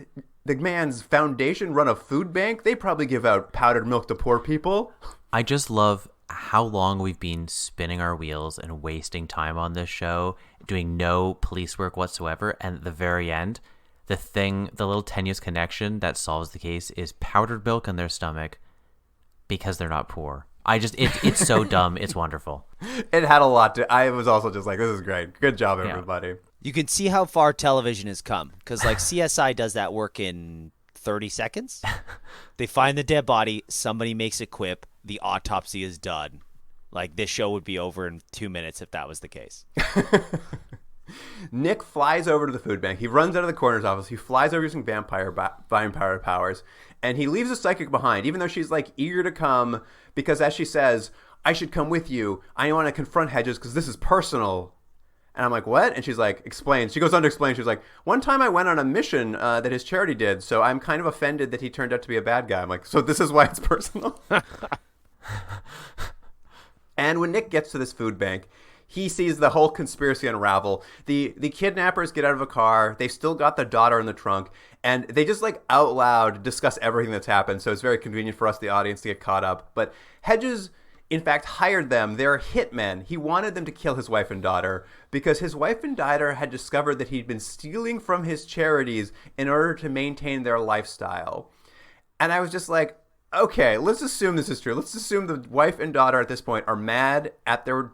the man's foundation, run a food bank? They probably give out powdered milk to poor people. I just love how long we've been spinning our wheels and wasting time on this show, doing no police work whatsoever. And at the very end, the little tenuous connection that solves the case is powdered milk in their stomach because they're not poor. It's so dumb. It's wonderful. It had a lot to. I was also just like, this is great. Good job, everybody. You can see how far television has come because like CSI does that work in 30 seconds. They find the dead body. Somebody makes a quip. The autopsy is done. Like this show would be over in 2 minutes if that was the case. Nick flies over to the food bank. He runs out of the coroner's office. He flies over using vampire powers, and he leaves the psychic behind, even though she's like eager to come because, as she says, I should come with you. I want to confront Hedges because this is personal. And I'm like, what? And she's like, explains. She goes on to explain. She's like, one time I went on a mission that his charity did, so I'm kind of offended that he turned out to be a bad guy. I'm like, so this is why it's personal? And when Nick gets to this food bank, he sees the whole conspiracy unravel. The kidnappers get out of a car. They've still got the daughter in the trunk. And they just like out loud discuss everything that's happened. So it's very convenient for us, the audience, to get caught up. But Hedges, in fact, hired them. They're hitmen. He wanted them to kill his wife and daughter because his wife and daughter had discovered that he'd been stealing from his charities in order to maintain their lifestyle. And I was just like, okay, let's assume this is true. Let's assume the wife and daughter at this point are mad at their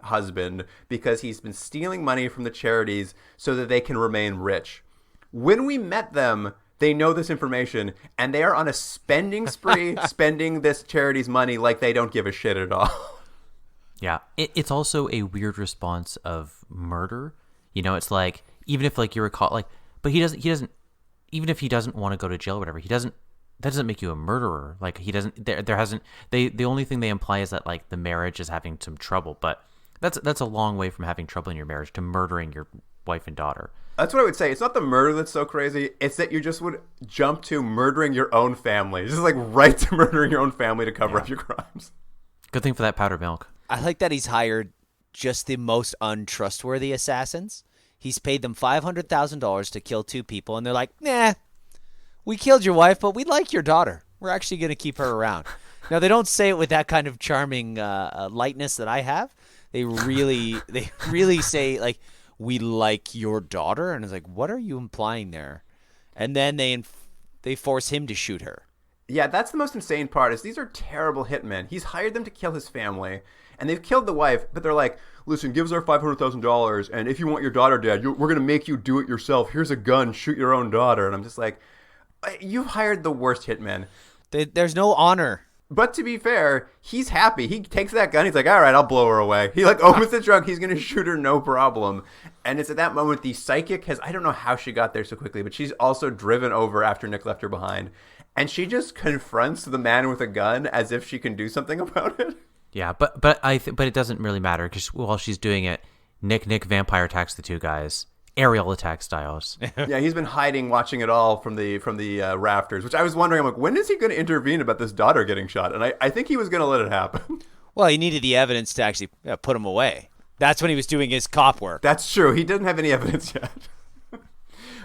husband, because he's been stealing money from the charities so that they can remain rich. When we met them, they know this information, and they are on a spending spree, spending this charity's money like they don't give a shit at all. Yeah. It's also a weird response of murder. You know, it's like, even if like you were caught, like, but he doesn't, even if he doesn't want to go to jail or whatever, he doesn't that doesn't make you a murderer. Like, he doesn't. There hasn't. The only thing they imply is that like the marriage is having some trouble, but that's a long way from having trouble in your marriage to murdering your wife and daughter. That's what I would say. It's not the murder that's so crazy. It's that you just would jump to murdering your own family. Just like right to murdering your own family to cover up your crimes. Good thing for that powdered milk. I like that he's hired just the most untrustworthy assassins. He's paid them $500,000 to kill 2 people, and they're like, nah, we killed your wife, but we like your daughter. We're actually going to keep her around. Now, they don't say it with that kind of charming lightness that I have. They really say, like, we like your daughter. And it's like, what are you implying there? And then they force him to shoot her. Yeah, that's the most insane part is these are terrible hitmen. He's hired them to kill his family, and they've killed the wife, but they're like, listen, give us our $500,000, and if you want your daughter dead, we're going to make you do it yourself. Here's a gun, shoot your own daughter. And I'm just like, you've hired the worst hitmen. There's no honor. But to be fair, he's happy. He takes that gun. He's like, all right, I'll blow her away. He like opens the trunk. He's going to shoot her, no problem. And it's at that moment the psychic I don't know how she got there so quickly, but she's also driven over after Nick left her behind. And she just confronts the man with a gun as if she can do something about it. Yeah, but it doesn't really matter because while she's doing it, Nick vampire attacks the 2 guys. Aerial attack styles. Yeah, he's been hiding, watching it all from the rafters, which I was wondering, I'm like, when is he going to intervene about this daughter getting shot? And I think he was going to let it happen. Well, he needed the evidence to actually put him away. That's when he was doing his cop work. That's true. He didn't have any evidence yet.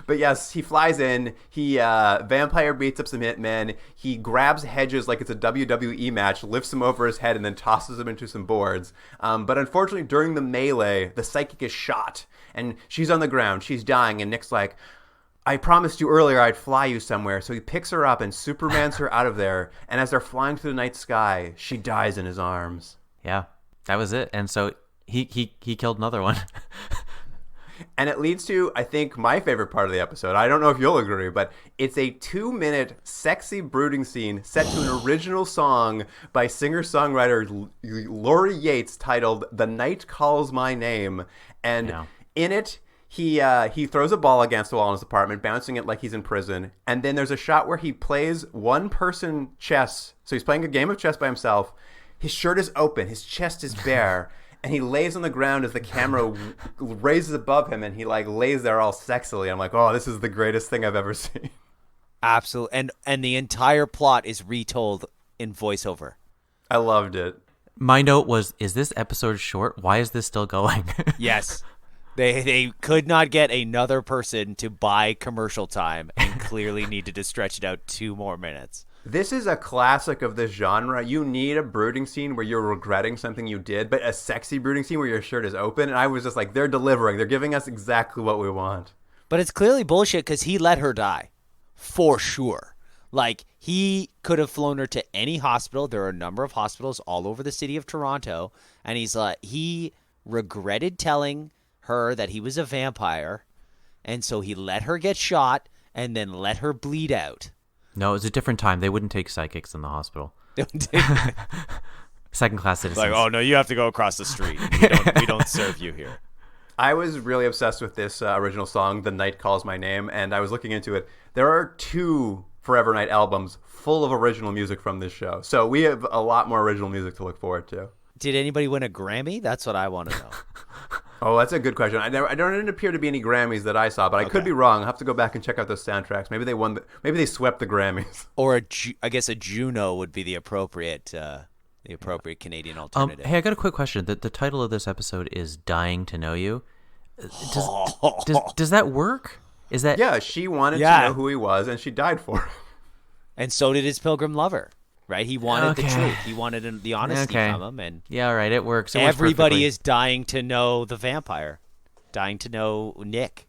But yes, he flies in. He vampire beats up some hitmen. He grabs Hedges like it's a WWE match, lifts him over his head, and then tosses him into some boards. But unfortunately, during the melee, the psychic is shot, and she's on the ground. She's dying, and Nick's like, I promised you earlier I'd fly you somewhere. So he picks her up and Supermans her out of there. And as they're flying through the night sky, she dies in his arms. Yeah, that was it. And so he killed another one. And it leads to, I think, my favorite part of the episode. I don't know if you'll agree, but it's a 2-minute sexy brooding scene set to an original song by singer-songwriter Laurie Yates titled The Night Calls My Name. And in it, he throws a ball against the wall in his apartment, bouncing it like he's in prison. And then there's a shot where he plays one-person chess. So he's playing a game of chess by himself. His shirt is open. His chest is bare. And he lays on the ground as the camera raises above him, and he like lays there all sexily. I'm like, oh, this is the greatest thing I've ever seen. Absolutely. And the entire plot is retold in voiceover. I loved it. My note was, is this episode short? Why is this still going? Yes. They could not get another person to buy commercial time and clearly needed to stretch it out 2 more minutes. This is a classic of this genre. You need a brooding scene where you're regretting something you did, but a sexy brooding scene where your shirt is open. And I was just like, they're delivering. They're giving us exactly what we want. But it's clearly bullshit because he let her die. For sure. Like, he could have flown her to any hospital. There are a number of hospitals all over the city of Toronto. And he regretted telling her that he was a vampire. And so he let her get shot and then let her bleed out. No, it was a different time. They wouldn't take psychics in the hospital. Second-class citizens. Like, oh, no, you have to go across the street. We don't serve you here. I was really obsessed with this original song, The Night Calls My Name, and I was looking into it. There are 2 Forever Night albums full of original music from this show. So we have a lot more original music to look forward to. Did anybody win a Grammy? That's what I want to know. Oh, that's a good question. I don't appear to be any Grammys that I saw, but I could be wrong. I'll have to go back and check out those soundtracks. Maybe they won. Maybe they swept the Grammys. Or I guess a Juno would be the appropriate Canadian alternative. Hey, I got a quick question. The title of this episode is "Dying to Know You." Does that work? Is that Yeah, she wanted to know who he was, and she died for him. And so did his pilgrim lover, right? He wanted the truth. He wanted the honesty from him. And yeah, all right, it works. Everybody is dying to know the vampire, dying to know Nick.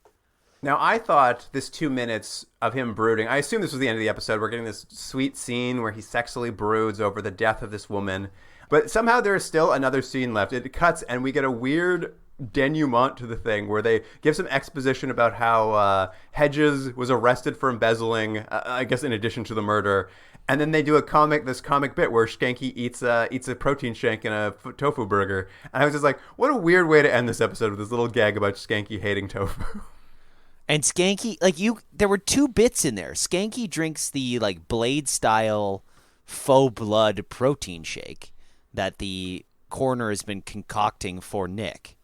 Now, I thought this 2 minutes of him brooding, I assume this was the end of the episode. We're getting this sweet scene where he sexually broods over the death of this woman. But somehow there is still another scene left. It cuts, and we get a weird denouement to the thing where they give some exposition about how Hedges was arrested for embezzling, I guess in addition to the murder. And then they do this comic bit where Skanky eats a protein shake and a tofu burger. And I was just like, what a weird way to end this episode with this little gag about Skanky hating tofu. And Skanky, there were two bits in there. Skanky drinks the like Blade style faux blood protein shake that the coroner has been concocting for Nick.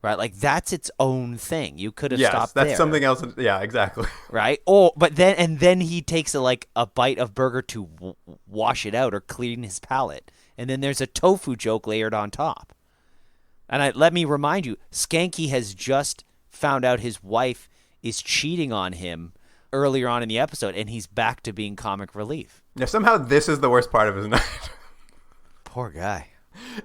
Right? Like that's its own thing. You could have stopped there. Yes, that's something else. Yeah, exactly. Right? Oh, but then he takes a bite of burger to wash it out or clean his palate. And then there's a tofu joke layered on top. And let me remind you, Skanky has just found out his wife is cheating on him earlier on in the episode, and he's back to being comic relief. Yeah, somehow this is the worst part of his night. Poor guy.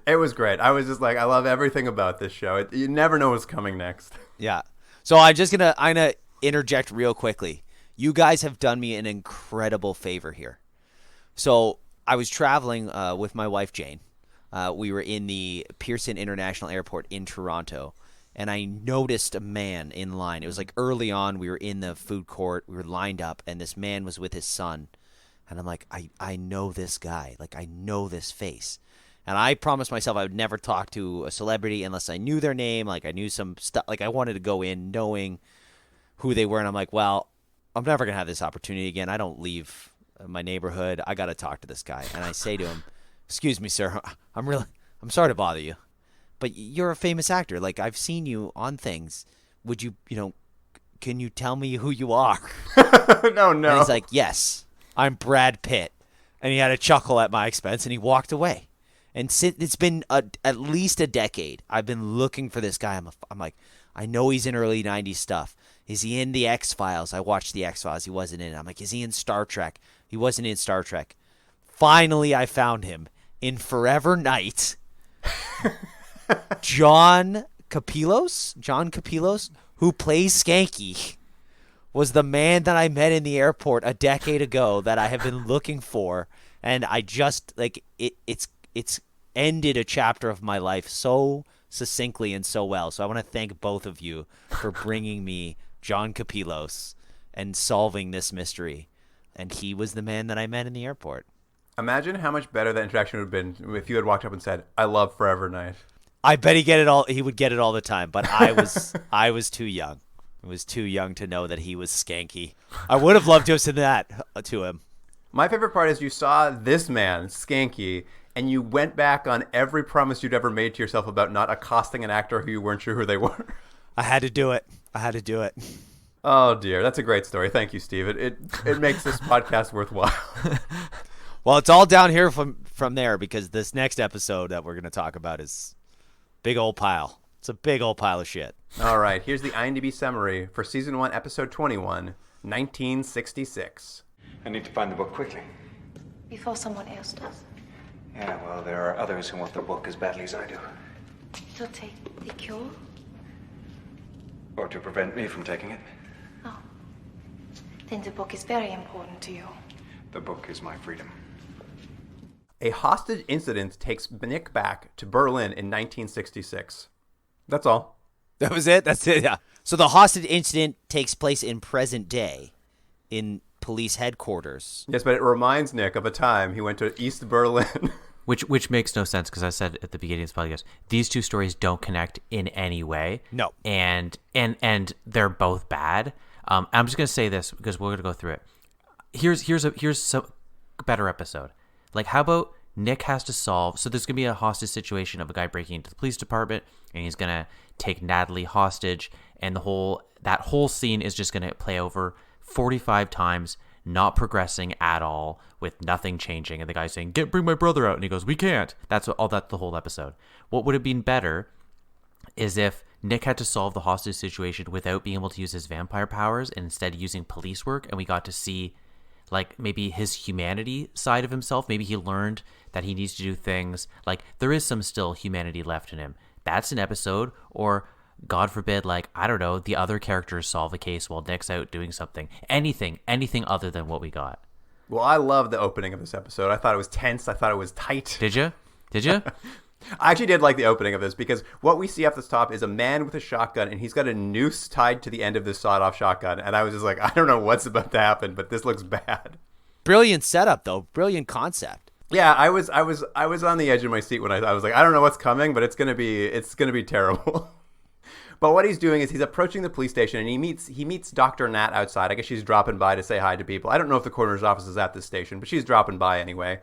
It was great. I was just like, I love everything about this show. You never know what's coming next. Yeah. So I'm gonna interject real quickly. You guys have done me an incredible favor here. So I was traveling with my wife Jane. We were in the Pearson International Airport in Toronto, and I noticed a man in line. It was like early on. We were in the food court. We were lined up, and this man was with his son. And I'm like, I know this guy. Like, I know this face. And I promised myself I would never talk to a celebrity unless I knew their name. Like, I knew some stuff. Like, I wanted to go in knowing who they were. And I'm like, well, I'm never going to have this opportunity again. I don't leave my neighborhood. I got to talk to this guy. And I say to him, excuse me, sir. I'm sorry to bother you. But you're a famous actor. Like, I've seen you on things. Would you, can you tell me who you are? No. And he's like, yes, I'm Brad Pitt. And he had a chuckle at my expense, and he walked away. And since it's been at least a decade, I've been looking for this guy. I'm like, I know he's in early 90s stuff. Is he in the X-Files? I watched the X-Files. He wasn't in it. I'm like, is he in Star Trek? He wasn't in Star Trek. Finally, I found him in Forever Night. John Capillos, who plays Skanky, was the man that I met in the airport a decade ago that I have been looking for, and I just it's ended a chapter of my life so succinctly and so well. So I want to thank both of you for bringing me John Capillos and solving this mystery. And he was the man that I met in the airport. Imagine how much better that interaction would have been if you had walked up and said, I love Forever Night. I bet he would get it all the time, but I was too young. I was too young to know that he was Skanky. I would have loved to have said that to him. My favorite part is you saw this man, Skanky, and you went back on every promise you'd ever made to yourself about not accosting an actor who you weren't sure who they were. I had to do it. Oh, dear. That's a great story. Thank you, Steve. It makes this podcast worthwhile. Well, it's all down here from there because this next episode that we're going to talk about is big old pile. It's a big old pile of shit. All right. Here's the IMDb summary for Season 1, Episode 21, 1966. I need to find the book quickly. Before someone else does. Yeah, well, there are others who want the book as badly as I do. To take the cure? Or to prevent me from taking it. Oh. Then the book is very important to you. The book is my freedom. A hostage incident takes Nick back to Berlin in 1966. That's all. That was it? That's it, yeah. So the hostage incident takes place in present day in police headquarters. Yes, but it reminds Nick of a time he went to East Berlin. Which makes no sense because I said at the beginning of this podcast, these two stories don't connect in any way. No. And they're both bad. I'm just gonna say this because we're gonna go through it. Here's a better episode. Like, how about Nick has to solve? So there's gonna be a hostage situation of a guy breaking into the police department, and he's gonna take Natalie hostage, and that whole scene is just gonna play over 45 times, not progressing at all, with nothing changing, and the guy's saying, bring my brother out, and he goes, we can't. That's the whole episode. What would have been better is if Nick had to solve the hostage situation without being able to use his vampire powers and instead using police work, and we got to see like maybe his humanity side of himself. Maybe he learned that he needs to do things, like there is some still humanity left in him. That's an episode. Or God forbid, like, I don't know, the other characters solve a case while Nick's out doing something. Anything other than what we got. Well, I love the opening of this episode. I thought it was tense. I thought it was tight. Did you? I actually did like the opening of this because what we see up the top is a man with a shotgun, and he's got a noose tied to the end of this sawed-off shotgun. And I was just like, I don't know what's about to happen, but this looks bad. Brilliant setup, though. Brilliant concept. Yeah, I was on the edge of my seat when I was like, I don't know what's coming, but it's gonna be terrible. But what he's doing is he's approaching the police station, and he meets Dr. Nat outside. I guess she's dropping by to say hi to people. I don't know if the coroner's office is at this station, but she's dropping by anyway.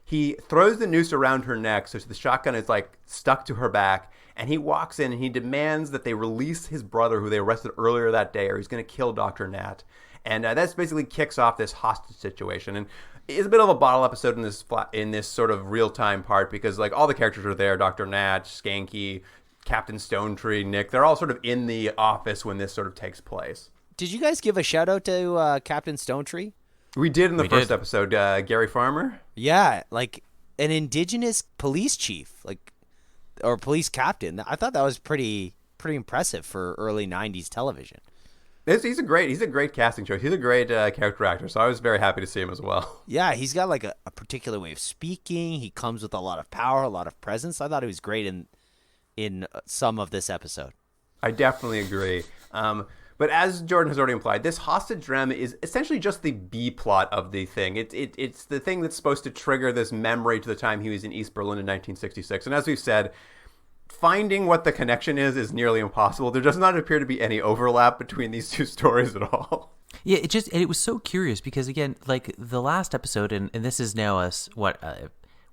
He throws the noose around her neck, so the shotgun is like stuck to her back, and he walks in and he demands that they release his brother, who they arrested earlier that day, or he's going to kill Dr. Nat. And that's basically kicks off this hostage situation. And it's a bit of a bottle episode in this sort of real-time part, because like all the characters are there. Dr. Nat, Skanky, Captain Stonetree, Nick, they're all sort of in the office when this sort of takes place. Did you guys give a shout out to Captain Stonetree? We did in the first episode, Gary Farmer. Yeah, like an indigenous police chief, or police captain. I thought that was pretty impressive for early '90s television. He's a great casting choice. He's a great character actor, so I was very happy to see him as well. Yeah, he's got like a particular way of speaking. He comes with a lot of power, a lot of presence. I thought he was great in some of this episode. I definitely agree. But as Jordan has already implied, this hostage drama is essentially just the B plot of the thing. It's the thing that's supposed to trigger this memory to the time he was in East Berlin in 1966. And as we've said, finding what the connection is nearly impossible. There does not appear to be any overlap between these two stories at all. Yeah, it was so curious because, again, like the last episode, and this is now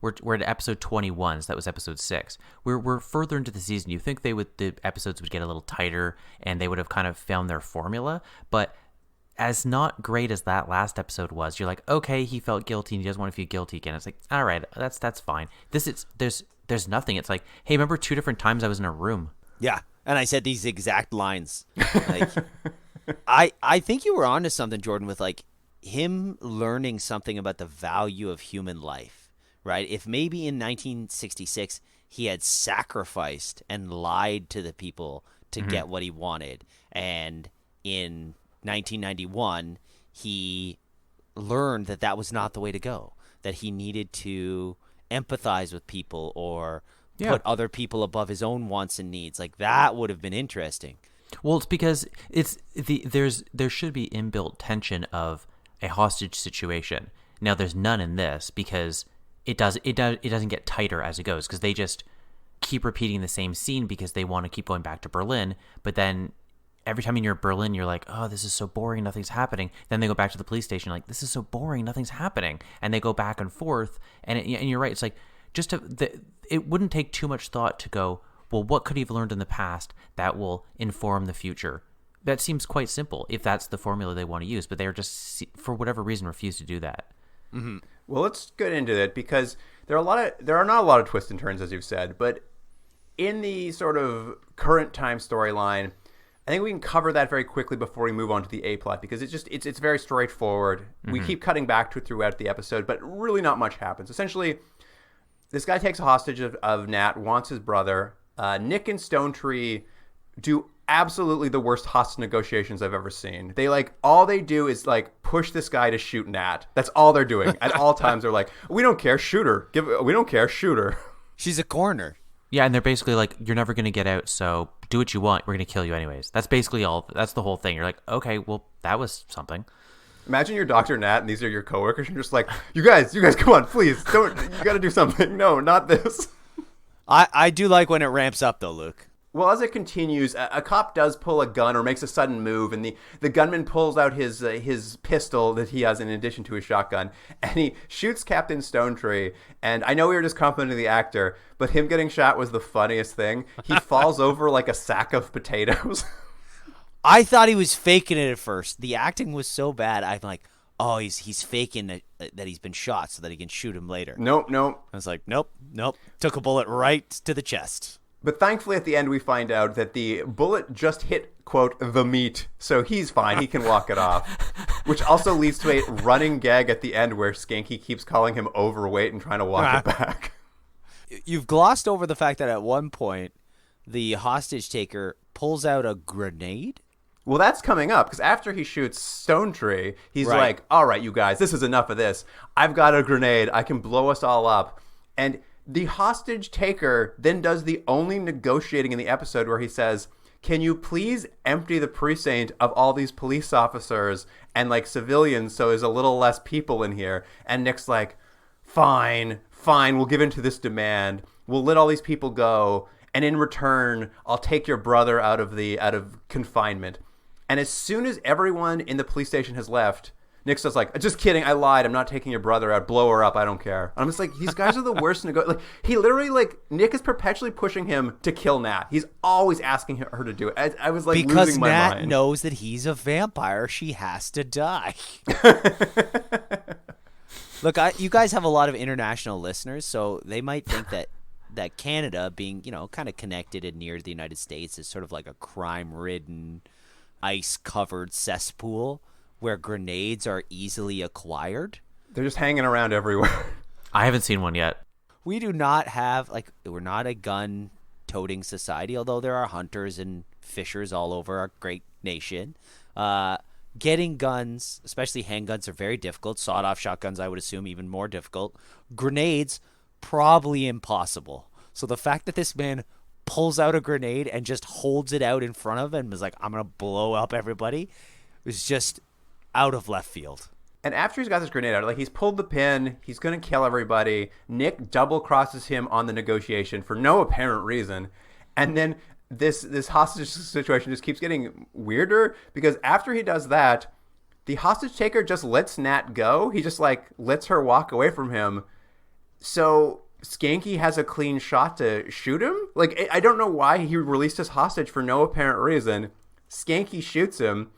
we're at episode 21, so that was episode 6. We're further into the season. You think the episodes would get a little tighter and they would have kind of found their formula, but as not great as that last episode was, you're like, okay, he felt guilty and he doesn't want to feel guilty again. It's like, all right, that's fine. There's nothing. It's like, hey, remember 2 different times I was in a room? Yeah, and I said these exact lines. Like, I think you were onto something, Jordan, with like him learning something about the value of human life. Right? If maybe in 1966 he had sacrificed and lied to the people to get what he wanted, and in 1991 he learned that was not the way to go, that he needed to empathize with people or put other people above his own wants and needs. Like, that would have been interesting. Well, it's because there should be inbuilt tension of a hostage situation. Now there's none in this because it doesn't get tighter as it goes, because they just keep repeating the same scene because they want to keep going back to Berlin. But then every time you're in Berlin, you're like, oh, this is so boring, nothing's happening. Then they go back to the police station, like, this is so boring, nothing's happening. And they go back and forth. And you're right, it's like, it wouldn't take too much thought to go, well, what could he have learned in the past that will inform the future? That seems quite simple if that's the formula they want to use, but they're just, for whatever reason, refuse to do that. Mm-hmm. Well, let's get into it, because there are not a lot of twists and turns, as you've said, but in the sort of current time storyline, I think we can cover that very quickly before we move on to the A plot, because it's very straightforward. Mm-hmm. We keep cutting back to it throughout the episode, but really not much happens. Essentially, this guy takes a hostage of Nat, wants his brother. Nick and Stonetree do absolutely the worst hostage negotiations I've ever seen. All they do is push this guy to shoot Nat. That's all they're doing. At all times they're like, we don't care, shoot her. We don't care, shoot her. She's a coroner. Yeah, and they're basically like, you're never going to get out, so do what you want. We're going to kill you anyways. That's basically all. That's the whole thing. You're like, okay, well, that was something. Imagine you're Dr. Nat and these are your coworkers. And you're just like, you guys, come on, please. You got to do something. No, not this. I do like when it ramps up, though, Luke. Well, as it continues, a cop does pull a gun or makes a sudden move, and the gunman pulls out his pistol that he has in addition to his shotgun, and he shoots Captain Stonetree. And I know we were just complimenting the actor, but him getting shot was the funniest thing. He falls over like a sack of potatoes. I thought he was faking it at first. The acting was so bad. I'm like, oh, he's faking that he's been shot so that he can shoot him later. Nope. I was like, nope. Took a bullet right to the chest. But thankfully, at the end, we find out that the bullet just hit, quote, the meat. So he's fine. He can walk it off. Which also leads to a running gag at the end where Skanky keeps calling him overweight and trying to walk it back. You've glossed over the fact that at one point, the hostage taker pulls out a grenade. Well, that's coming up, because after he shoots Stonetree, he's like, all right, you guys, this is enough of this. I've got a grenade. I can blow us all up. And the hostage taker then does the only negotiating in the episode where he says, can you please empty the precinct of all these police officers and civilians so there's a little less people in here? And Nick's like, fine, we'll give in to this demand. We'll let all these people go. and in return, I'll take your brother out of confinement. And as soon as everyone in the police station has left, Nick says, like, just kidding, I lied. I'm not taking your brother out. Blow her up. I don't care. I'm just like, these guys are the worst. Like, he literally, like, Nick is perpetually pushing him to kill Nat. He's always asking her to do it. I was, like, because losing my Nat mind. knows that he's a vampire. She has to die. Look, you guys have a lot of international listeners, so they might think that Canada, being, you know, kind of connected and near the United States, is sort of like a crime-ridden, ice-covered cesspool where grenades are easily acquired. They're just hanging around everywhere. I haven't seen one yet. We do not have, like, we're not a gun-toting society, although there are hunters and fishers all over our great nation. Getting guns, especially handguns, are very difficult. Sawed-off shotguns, I would assume, even more difficult. Grenades, probably impossible. So the fact that this man pulls out a grenade and just holds it out in front of him and is like, I'm going to blow up everybody, is just out of left field. And after he's got this grenade out, like, he's pulled the pin, he's going to kill everybody. Nick double crosses him on the negotiation for no apparent reason. And then this hostage situation just keeps getting weirder, because after he does that, the hostage taker just lets Nat go. He just, like, lets her walk away from him. So Skanky has a clean shot to shoot him. Like, I don't know why he released his hostage for no apparent reason. Skanky shoots him.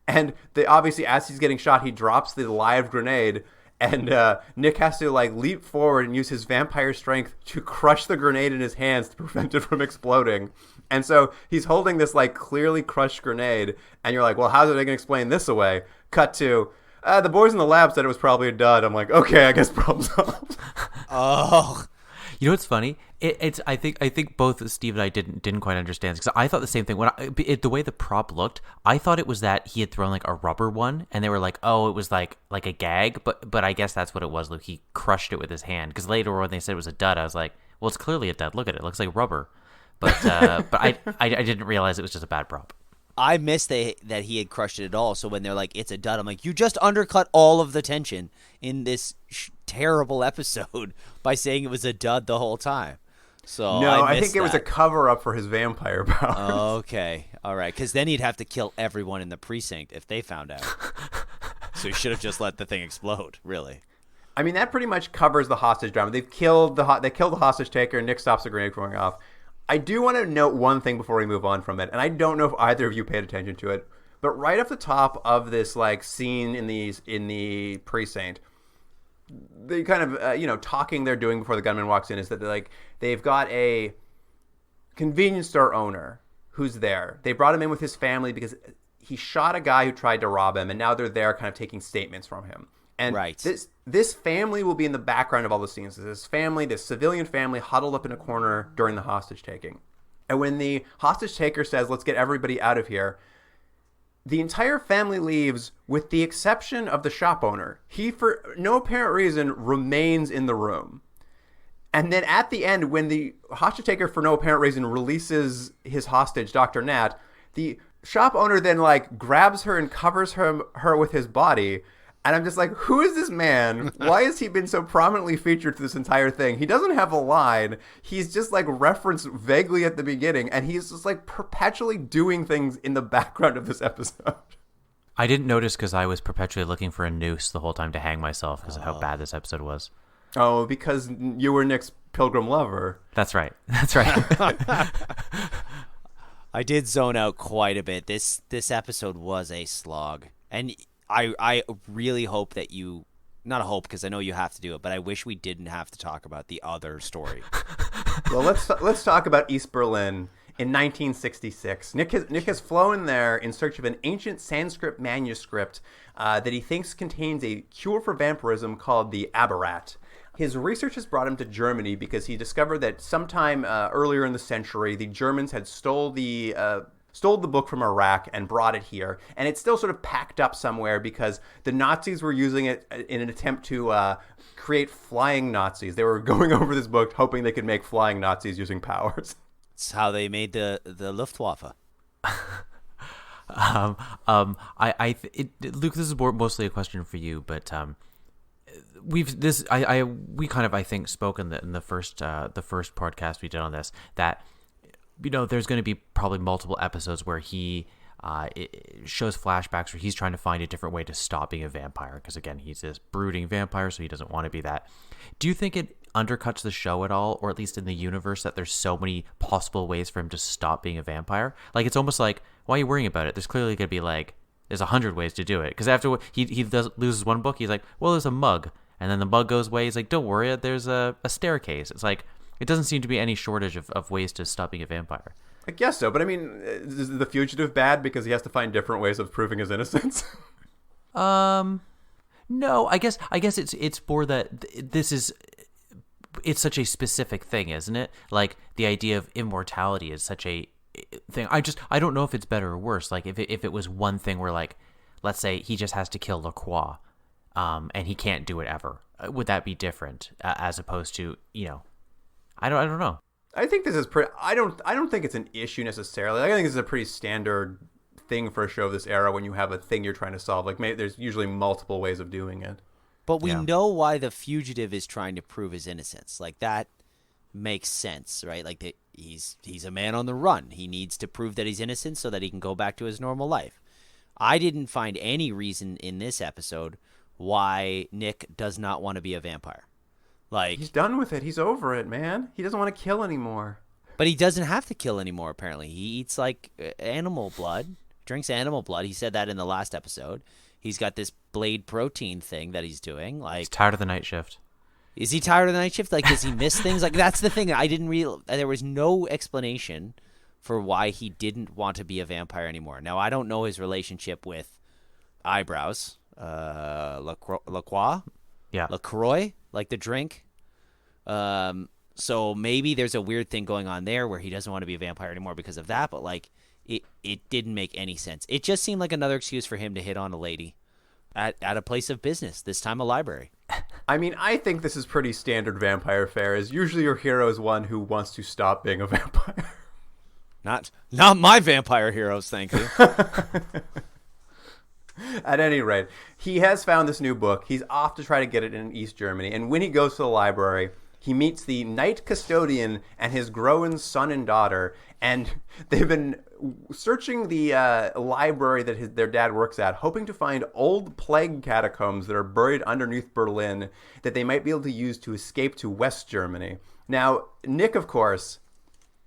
And obviously, as he's getting shot, he drops the live grenade, and Nick has to, like, leap forward and use his vampire strength to crush the grenade in his hands to prevent it from exploding. And so he's holding this, like, clearly crushed grenade, and you're like, well, how's it going to explain this away? Cut to, the boys in the lab said it was probably a dud. I'm like, okay, I guess problem solved. Oh, You know what's funny? I think both Steve and I didn't quite understand, because I thought the same thing. The way the prop looked, I thought it was that he had thrown, like, a rubber one, and they were like, oh, it was like a gag, but I guess that's what it was, Luke. He crushed it with his hand, because later when they said it was a dud, I was like, well, it's clearly a dud. Look at it. It looks like rubber. But I didn't realize it was just a bad prop. I missed that he had crushed it at all. So when they're like, it's a dud, I'm like, you just undercut all of the tension in this terrible episode by saying it was a dud the whole time. So No, I think it was a cover-up for his vampire powers. Okay. All right. Because then he'd have to kill everyone in the precinct if they found out. So he should have just let the thing explode, really. I mean, that pretty much covers the hostage drama. They killed the hostage taker. Nick stops the grenade from going off. I do want to note one thing before we move on from it, and I don't know if either of you paid attention to it, but right off the top of this, like, scene in the precinct, the kind of talking they're doing before the gunman walks in is that they've got a convenience store owner who's there. They brought him in with his family because he shot a guy who tried to rob him, and now they're there kind of taking statements from him. And right. This family will be in the background of all the scenes. This civilian family huddled up in a corner during the hostage taking. And when the hostage taker says, let's get everybody out of here, the entire family leaves with the exception of the shop owner. He, for no apparent reason, remains in the room. And then at the end, when the hostage taker, for no apparent reason, releases his hostage, Dr. Nat, the shop owner then, like, grabs her and covers her with his body. And I'm just like, who is this man? Why has he been so prominently featured through this entire thing? He doesn't have a line. He's just, like, referenced vaguely at the beginning. And he's just, like, perpetually doing things in the background of this episode. I didn't notice because I was perpetually looking for a noose the whole time to hang myself because of how bad this episode was. Oh, because you were Nick's pilgrim lover. That's right. That's right. I did zone out quite a bit. This episode was a slog. And I really hope that you, not a hope because I know you have to do it, but I wish we didn't have to talk about the other story. Well, let's talk about East Berlin in 1966. Nick has flown there in search of an ancient Sanskrit manuscript that he thinks contains a cure for vampirism called the Aberrat. His research has brought him to Germany because he discovered that sometime earlier in the century, the Germans had stole the book from Iraq and brought it here. And it's still sort of packed up somewhere because the Nazis were using it in an attempt to create flying Nazis. They were going over this book hoping they could make flying Nazis using powers. It's how they made the Luftwaffe. Luke, this is mostly a question for you, but we kind of, I think, spoke in the first podcast we did on this, that there's going to be probably multiple episodes where he it shows flashbacks where he's trying to find a different way to stop being a vampire. Because again, he's this brooding vampire, so he doesn't want to be that. Do you think it undercuts the show at all, or at least in the universe, that there's so many possible ways for him to stop being a vampire? Like, it's almost like, why are you worrying about it? There's clearly going to be like, there's 100 ways to do it. Because after he loses one book, he's like, well, there's a mug. And then the mug goes away. He's like, don't worry, there's a staircase. It's like, it doesn't seem to be any shortage of ways to stop being a vampire. I guess so, but I mean, is the fugitive bad because he has to find different ways of proving his innocence? No, I guess it's more that it's such a specific thing, isn't it? Like, the idea of immortality is such a thing. I don't know if it's better or worse. Like, if it was one thing where, like, let's say he just has to kill LaCroix, and he can't do it ever, would that be different as opposed to, I don't know. I think this is pretty. I don't think it's an issue necessarily. I think this is a pretty standard thing for a show of this era when you have a thing you're trying to solve. Like, maybe there's usually multiple ways of doing it. But we know why the fugitive is trying to prove his innocence. Like, that makes sense, right? Like, he's a man on the run. He needs to prove that he's innocent so that he can go back to his normal life. I didn't find any reason in this episode why Nick does not want to be a vampire. Like, he's done with it. He's over it, man. He doesn't want to kill anymore. But he doesn't have to kill anymore, apparently. He eats, like, animal blood, drinks animal blood. He said that in the last episode. He's got this blade protein thing that he's doing. Like, he's tired of the night shift. Is he tired of the night shift? Like, does he miss things? Like, that's the thing. I didn't real. There was no explanation for why he didn't want to be a vampire anymore. Now, I don't know his relationship with eyebrows. LaCroix? Yeah. LaCroix, like the drink. So maybe there's a weird thing going on there where he doesn't want to be a vampire anymore because of that. But, like, it didn't make any sense. It just seemed like another excuse for him to hit on a lady at a place of business, this time a library. I mean, I think this is pretty standard vampire fare. Is usually your hero is one who wants to stop being a vampire. Not my vampire heroes, thank you. At any rate, he has found this new book. He's off to try to get it in East Germany. And when he goes to the library, he meets the night custodian and his growing son and daughter. And they've been searching the library that their dad works at, hoping to find old plague catacombs that are buried underneath Berlin that they might be able to use to escape to West Germany. Now, Nick, of course,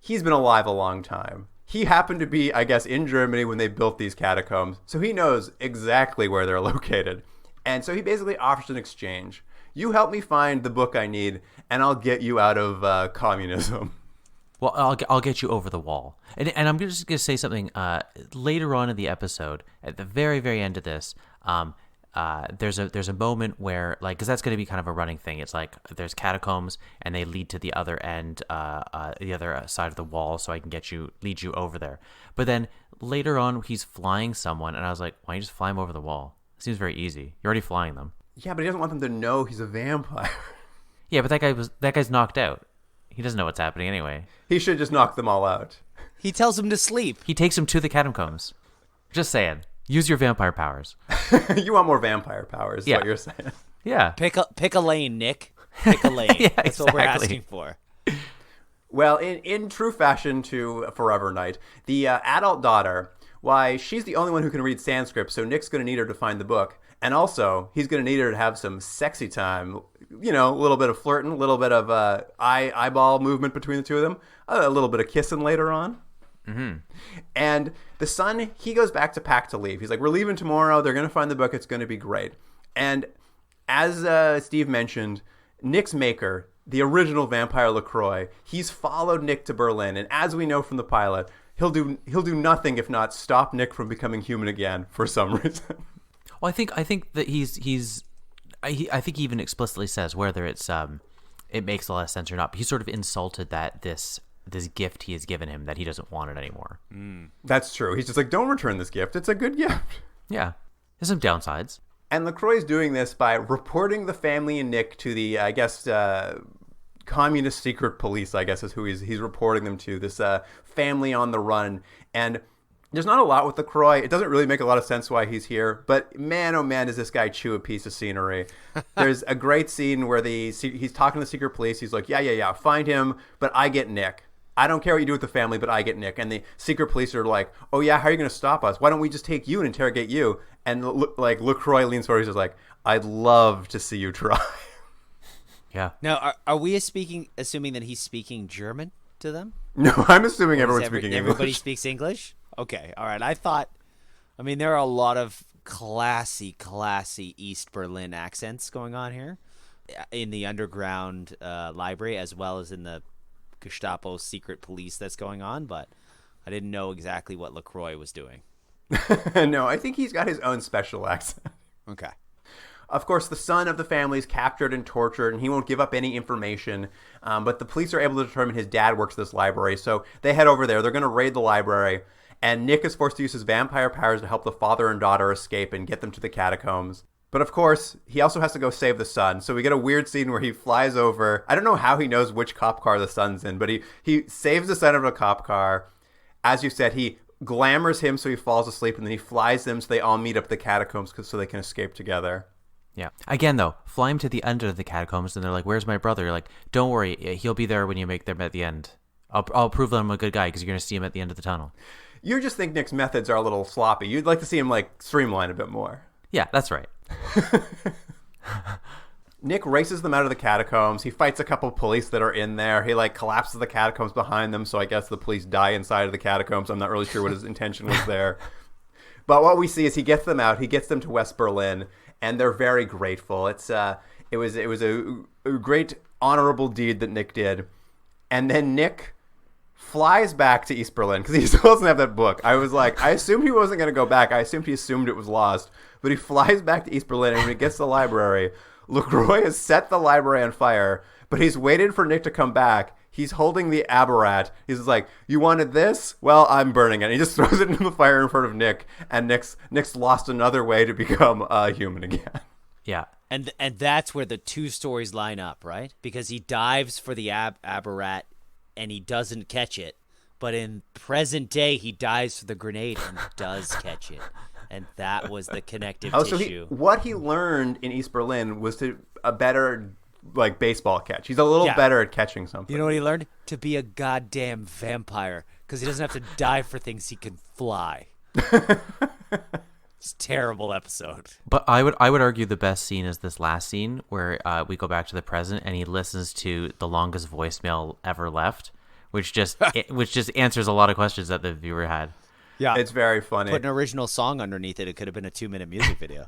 he's been alive a long time. He happened to be, I guess, in Germany when they built these catacombs, so he knows exactly where they're located. And so he basically offers an exchange. You help me find the book I need, and I'll get you out of communism. Well, I'll get you over the wall. And I'm just going to say something later on in the episode, at the very, very end of this, there's a moment where, like, because that's going to be kind of a running thing. It's like there's catacombs and they lead to the other end, the other side of the wall, so I can lead you over there. But then later on, he's flying someone, and I was like, why don't you just fly him over the wall? It seems very easy. You're already flying them. Yeah, but he doesn't want them to know he's a vampire. Yeah, but that guy's knocked out. He doesn't know what's happening anyway. He should just knock them all out. He tells him to sleep. He takes him to the catacombs. Just saying. Use your vampire powers. You want more vampire powers, is what you're saying. Yeah. Pick a lane, Nick. Pick a lane. Yeah, That's what we're asking for. Well, in true fashion to Forever Night, the adult daughter, why, she's the only one who can read Sanskrit, so Nick's going to need her to find the book. And also, he's going to need her to have some sexy time. You know, a little bit of flirting, a little bit of eyeball movement between the two of them, a little bit of kissing later on. Mm-hmm. And the son, he goes back to pack to leave. He's like, we're leaving tomorrow. They're going to find the book. It's going to be great. And as Steve mentioned, Nick's maker, the original vampire LaCroix, he's followed Nick to Berlin. And as we know from the pilot, he'll do nothing if not stop Nick from becoming human again for some reason. Well, I think that I think he even explicitly says whether it's it makes a lot of sense or not. But he's sort of insulted that this gift he has given him, that he doesn't want it anymore. That's true. He's just like, don't return this gift. It's a good gift. Yeah. There's some downsides. And LaCroix's doing this by reporting the family and Nick to the, I guess, communist secret police, I guess is who he's reporting them to, this family on the run. And there's not a lot with LaCroix. It doesn't really make a lot of sense why he's here. But man, oh man, does this guy chew a piece of scenery. There's a great scene where he's talking to the secret police. He's like, yeah, find him, but I get Nick. I don't care what you do with the family, but I get Nick. And the secret police are like, oh yeah, how are you going to stop us? Why don't we just take you and interrogate you? And LaCroix leans forward. He's like, I'd love to see you try. Yeah. Now, are we assuming that he's speaking German to them? No, I'm assuming everyone's speaking English. Everybody speaks English? Okay, all right. I mean, there are a lot of classy East Berlin accents going on here in the underground library, as well as in the Gestapo secret police that's going on, but I didn't know exactly what LaCroix was doing. No, I think he's got his own special accent. Okay. Of course, the son of the family is captured and tortured, and he won't give up any information. But the police are able to determine his dad works at this library, so they head over there. They're going to raid the library, and Nick is forced to use his vampire powers to help the father and daughter escape and get them to the catacombs. But of course, he also has to go save the son. So we get a weird scene where he flies over. I don't know how he knows which cop car the son's in, but he saves the son of a cop car. As you said, he glamours him so he falls asleep, and then he flies them so they all meet up at the catacombs so they can escape together. Yeah. Again, though, fly him to the end of the catacombs, and they're like, where's my brother? You're like, don't worry. He'll be there when you make them at the end. I'll prove that I'm a good guy because you're going to see him at the end of the tunnel. You just think Nick's methods are a little sloppy. You'd like to see him, streamline a bit more. Yeah, that's right. Nick races them out of the catacombs. He fights a couple of police that are in there. He collapses the catacombs behind them, so I guess the police die inside of the catacombs. I'm not really sure what his intention was there. But what we see is he gets them out. He gets them to West Berlin, and they're very grateful. It was a great honorable deed that Nick did. And then Nick flies back to East Berlin because he still doesn't have that book. I was like, I assumed he wasn't going to go back. I assumed he assumed it was lost. But he flies back to East Berlin, and when he gets to the library, LaCroix has set the library on fire, but he's waited for Nick to come back. He's holding the Aberrat. He's like, you wanted this? Well, I'm burning it. And he just throws it into the fire in front of Nick, and Nick's lost another way to become a human again. Yeah. And that's where the two stories line up, right? Because he dives for the Aberrat, and he doesn't catch it. But in present day, he dives for the grenade and does catch it. And that was the connective tissue. So what he learned in East Berlin was a better baseball catch. He's a little better at catching something. You know what he learned? To be a goddamn vampire, because he doesn't have to dive for things, he can fly. It's a terrible episode. But I would argue the best scene is this last scene where we go back to the present and he listens to the longest voicemail ever left, which just answers a lot of questions that the viewer had. Yeah, it's very funny. Put an original song underneath it. It could have been a 2-minute music video.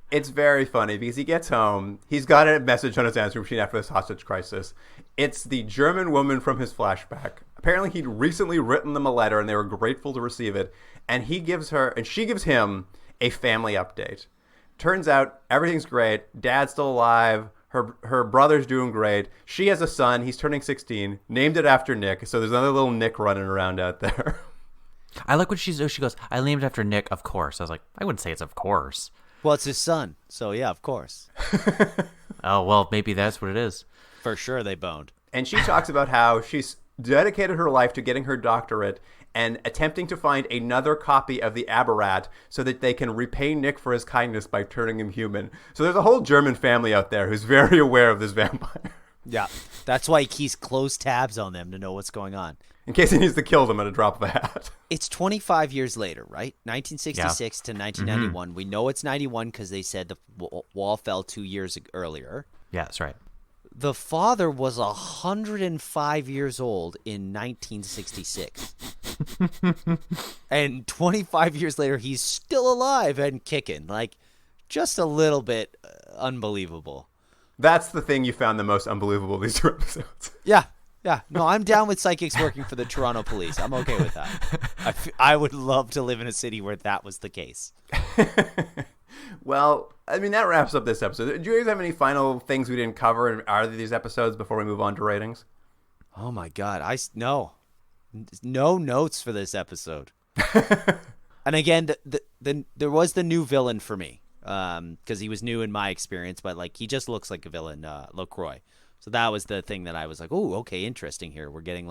It's very funny because he gets home. He's got a message on his answering machine after this hostage crisis. It's the German woman from his flashback. Apparently, he'd recently written them a letter, and they were grateful to receive it. And she gives him a family update. Turns out everything's great. Dad's still alive. Her brother's doing great. She has a son. He's turning 16. Named it after Nick. So there's another little Nick running around out there. I like what she goes, I named it after Nick, of course. I was like, I wouldn't say it's of course. Well, it's his son. So, yeah, of course. Oh, well, maybe that's what it is. For sure they boned. And she talks about how she's dedicated her life to getting her doctorate and attempting to find another copy of the Aberrat so that they can repay Nick for his kindness by turning him human. So there's a whole German family out there who's very aware of this vampire. Yeah, that's why he keeps close tabs on them to know what's going on. In case he needs to kill them at a drop of a hat. It's 25 years later, right? 1966 to 1991. Mm-hmm. We know it's 91 because they said the wall fell 2 years earlier. Yeah, that's right. The father was 105 years old in 1966. And 25 years later, he's still alive and kicking. Just a little bit unbelievable. That's the thing you found the most unbelievable these two episodes. Yeah. No, I'm down with psychics working for the Toronto police. I'm okay with that. I would love to live in a city where that was the case. Well, I mean, that wraps up this episode. Do you guys have any final things we didn't cover in either of these episodes before we move on to ratings? Oh, my God. No notes for this episode. And again, there was the new villain for me because he was new in my experience, but he just looks like a villain, LaCroix. So that was the thing that I was like, oh, okay, interesting here. We're getting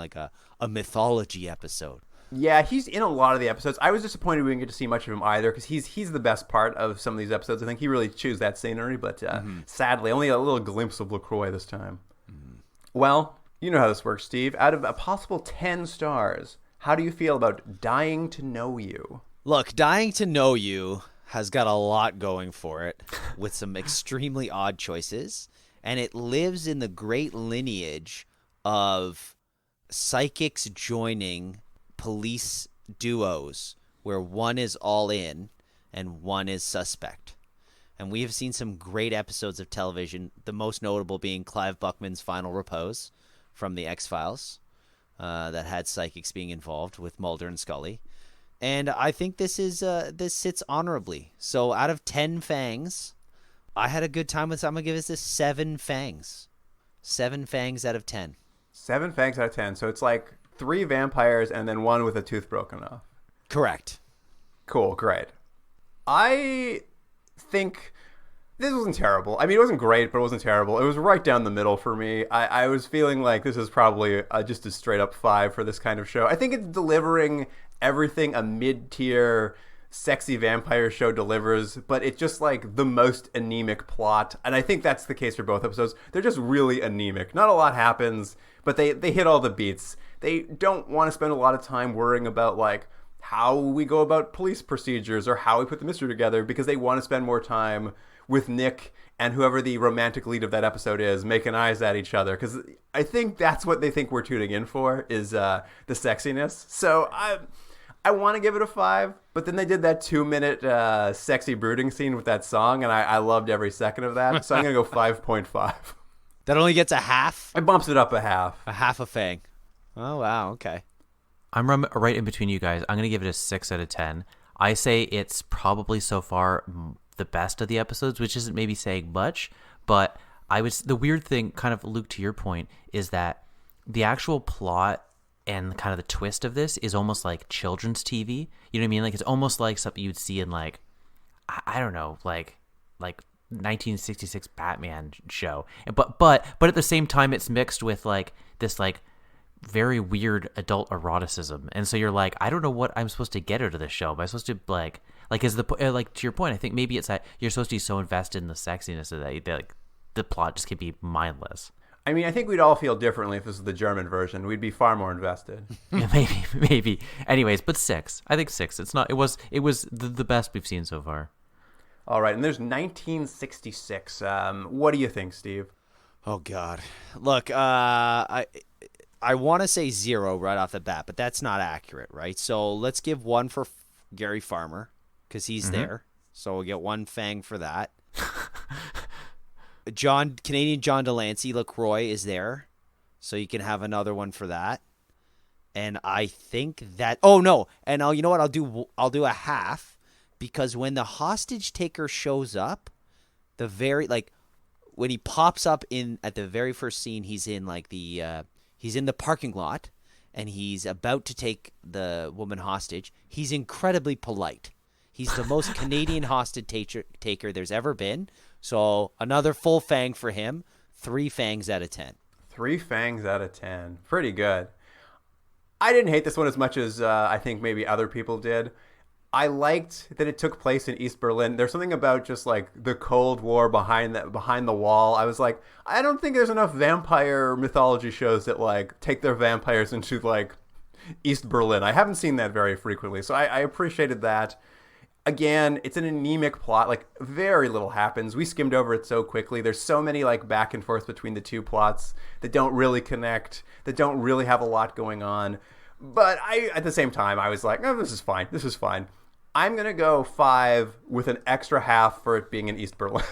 a mythology episode. Yeah, he's in a lot of the episodes. I was disappointed we didn't get to see much of him either because he's the best part of some of these episodes. I think he really chews that scenery, but sadly, only a little glimpse of LaCroix this time. Mm-hmm. Well, You know how this works, Steve. Out of a possible 10 stars, how do you feel about Dying to Know You? Look, Dying to Know You has got a lot going for it with some extremely odd choices, and it lives in the great lineage of psychics joining police duos where one is all in and one is suspect. And we have seen some great episodes of television, the most notable being Clive Buckman's Final Repose from the X-Files, that had psychics being involved with Mulder and Scully. And I think this sits honorably. So out of 10 fangs, I had a good time with it. I'm going to give this 7 fangs. 7 fangs out of 10. 7 fangs out of 10. So it's like 3 vampires and then 1 with a tooth broken off. Correct. Cool, great. I think this wasn't terrible. I mean, it wasn't great, but it wasn't terrible. It was right down the middle for me. I was feeling like this is probably just a straight up 5 for this kind of show. I think it's delivering everything a mid-tier sexy vampire show delivers, but it's just like the most anemic plot. And I think that's the case for both episodes. They're just really anemic. Not a lot happens, but they hit all the beats. They don't want to spend a lot of time worrying about like how we go about police procedures or how we put the mystery together, because they want to spend more time with Nick and whoever the romantic lead of that episode is making eyes at each other, because I think that's what they think we're tuning in for, is the sexiness. So I want to give it a 5, but then they did that 2-minute sexy brooding scene with that song, and I loved every second of that. So I'm going to go 5.5. That only gets a half? It bumps it up a half. A half a fang. Oh, wow. Okay. I'm right in between you guys. I'm going to give it a 6 out of 10. I say it's probably so far the best of the episodes, which isn't maybe saying much, but the weird thing, kind of Luke, to your point, is that the actual plot and kind of the twist of this is almost like children's TV. You know what I mean? Like it's almost like something you'd see in like, I don't know, like 1966 Batman show. But at the same time, it's mixed with like this like very weird adult eroticism, and so you're like, I don't know what I'm supposed to get out of this show. Am I supposed to like is the like, to your point, I think maybe it's that you're supposed to be so invested in the sexiness of that like the plot just can be mindless. I mean, I think we'd all feel differently if this was the German version. We'd be far more invested. Yeah, maybe. Anyways, but 6. I think 6. It's not. It was the best we've seen so far. All right, and there's 1966. What do you think, Steve? Oh God, look, I want to say 0 right off the bat, but that's not accurate, right? So let's give 1 for Gary Farmer because he's there. So we'll get 1 fang for that. Canadian John Delancey LaCroix is there, so you can have another 1 for that. And I think that you know what, I'll do a half, because when the hostage taker shows up, when he pops up at the very first scene, he's in like he's in the parking lot and he's about to take the woman hostage. He's incredibly polite. He's the most Canadian hostage taker there's ever been. So another full fang for him. 3 fangs out of 10. 3 fangs out of 10. Pretty good. I didn't hate this one as much as I think maybe other people did. I liked that it took place in East Berlin. There's something about just like the Cold War behind the wall. I was like, I don't think there's enough vampire mythology shows that like take their vampires into like East Berlin. I haven't seen that very frequently, so I appreciated that. Again, it's an anemic plot. Like very little happens. We skimmed over it so quickly. There's so many like back and forth between the two plots that don't really connect, that don't really have a lot going on. But at the same time, I was like, oh, this is fine. This is fine. I'm going to go 5 with an extra half for it being in East Berlin.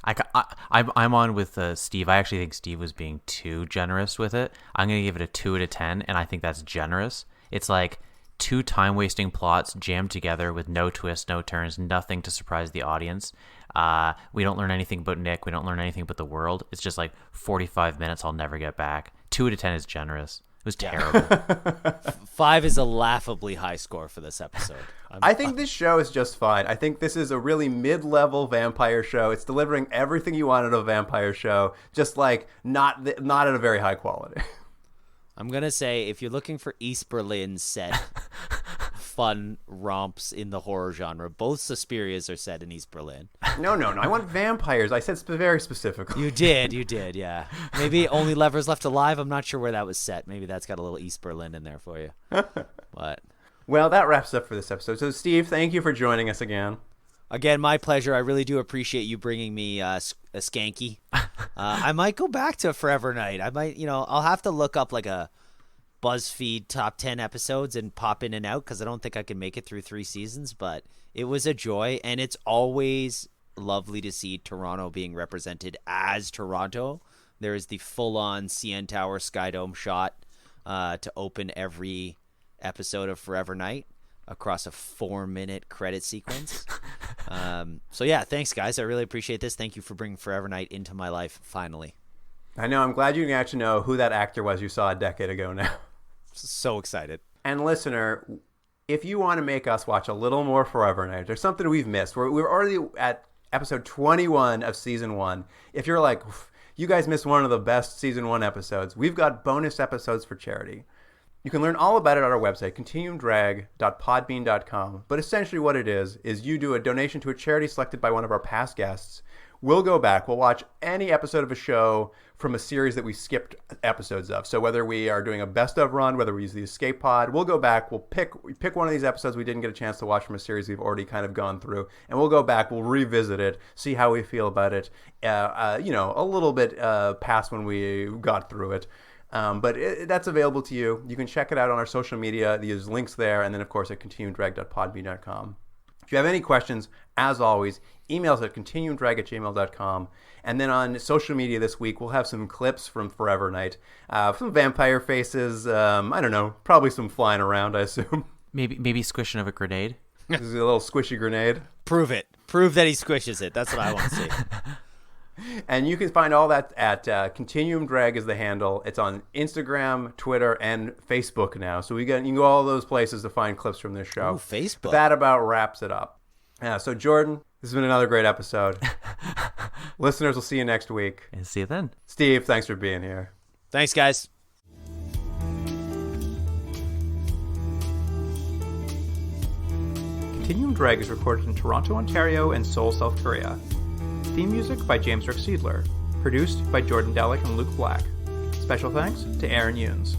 I'm on with Steve. I actually think Steve was being too generous with it. I'm going to give it a 2 out of 10, and I think that's generous. It's like 2 time-wasting plots jammed together with no twists, no turns, nothing to surprise the audience. We don't learn anything about Nick. We don't learn anything about the world. It's just like 45 minutes I'll never get back. 2 out of 10 is generous. It was terrible. 5 is a laughably high score for this episode. I think this show is just fine. I think this is a really mid-level vampire show. It's delivering everything you want out of a vampire show, just like not at a very high quality. I'm going to say, if you're looking for East Berlin set fun romps in the horror genre. Both Suspirias are set in East Berlin. No. I want vampires. I said very specifically. You did, yeah. Maybe Only Lovers Left Alive. I'm not sure where that was set. Maybe that's got a little East Berlin in there for you. But Well, that wraps up for this episode. So, Steve, thank you for joining us again. again, my pleasure. I really do appreciate you bringing me a skanky. I might go back to Forever Night. I might, I'll have to look up like a BuzzFeed top 10 episodes and pop in and out because I don't think I can make it through 3 seasons, but it was a joy, and it's always lovely to see Toronto being represented as Toronto. There is the full-on CN Tower Sky Dome shot to open every episode of Forever Night across a 4-minute credit sequence. So yeah, thanks guys. I really appreciate this. Thank you for bringing Forever Night into my life finally. I know. I'm glad you got to know who that actor was you saw a decade ago now. So excited. And listener, if you want to make us watch a little more Forever Night, there's something we've missed. We're already at episode 21 of season 1. If you're like, you guys missed one of the best season 1 episodes, we've got bonus episodes for charity. You can learn all about it on our website, continuumdrag.podbean.com. But essentially what it is you do a donation to a charity selected by one of our past guests. We'll go back. We'll watch any episode of a show from a series that we skipped episodes of. So whether we are doing a best of run, whether we use the escape pod, we'll go back. We'll pick one of these episodes we didn't get a chance to watch from a series we've already kind of gone through, and we'll go back. We'll revisit it, see how we feel about it. A little bit past when we got through it. But that's available to you. You can check it out on our social media. There's links there, and then of course at continuumdrag.podbean.com. If you have any questions, as always, email us at continuumdrag@gmail.com. And then on social media this week, we'll have some clips from Forever Night. Some vampire faces, I don't know, probably some flying around, I assume. Maybe squishing of a grenade. This is a little squishy grenade. Prove it. Prove that he squishes it. That's what I want to see. And you can find all that at Continuum Drag is the handle. It's on Instagram, Twitter, and Facebook now. So you can go all those places to find clips from this show. Ooh, Facebook. That about wraps it up. So Jordan, this has been another great episode. Listeners, we'll see you next week. And see you then. Steve, thanks for being here. Thanks, guys. Continuum Drag is recorded in Toronto, Ontario, and Seoul, South Korea. Theme music by James Rick Seidler. Produced by Jordan Delick and Luke Black. Special thanks to Aaron Yunes.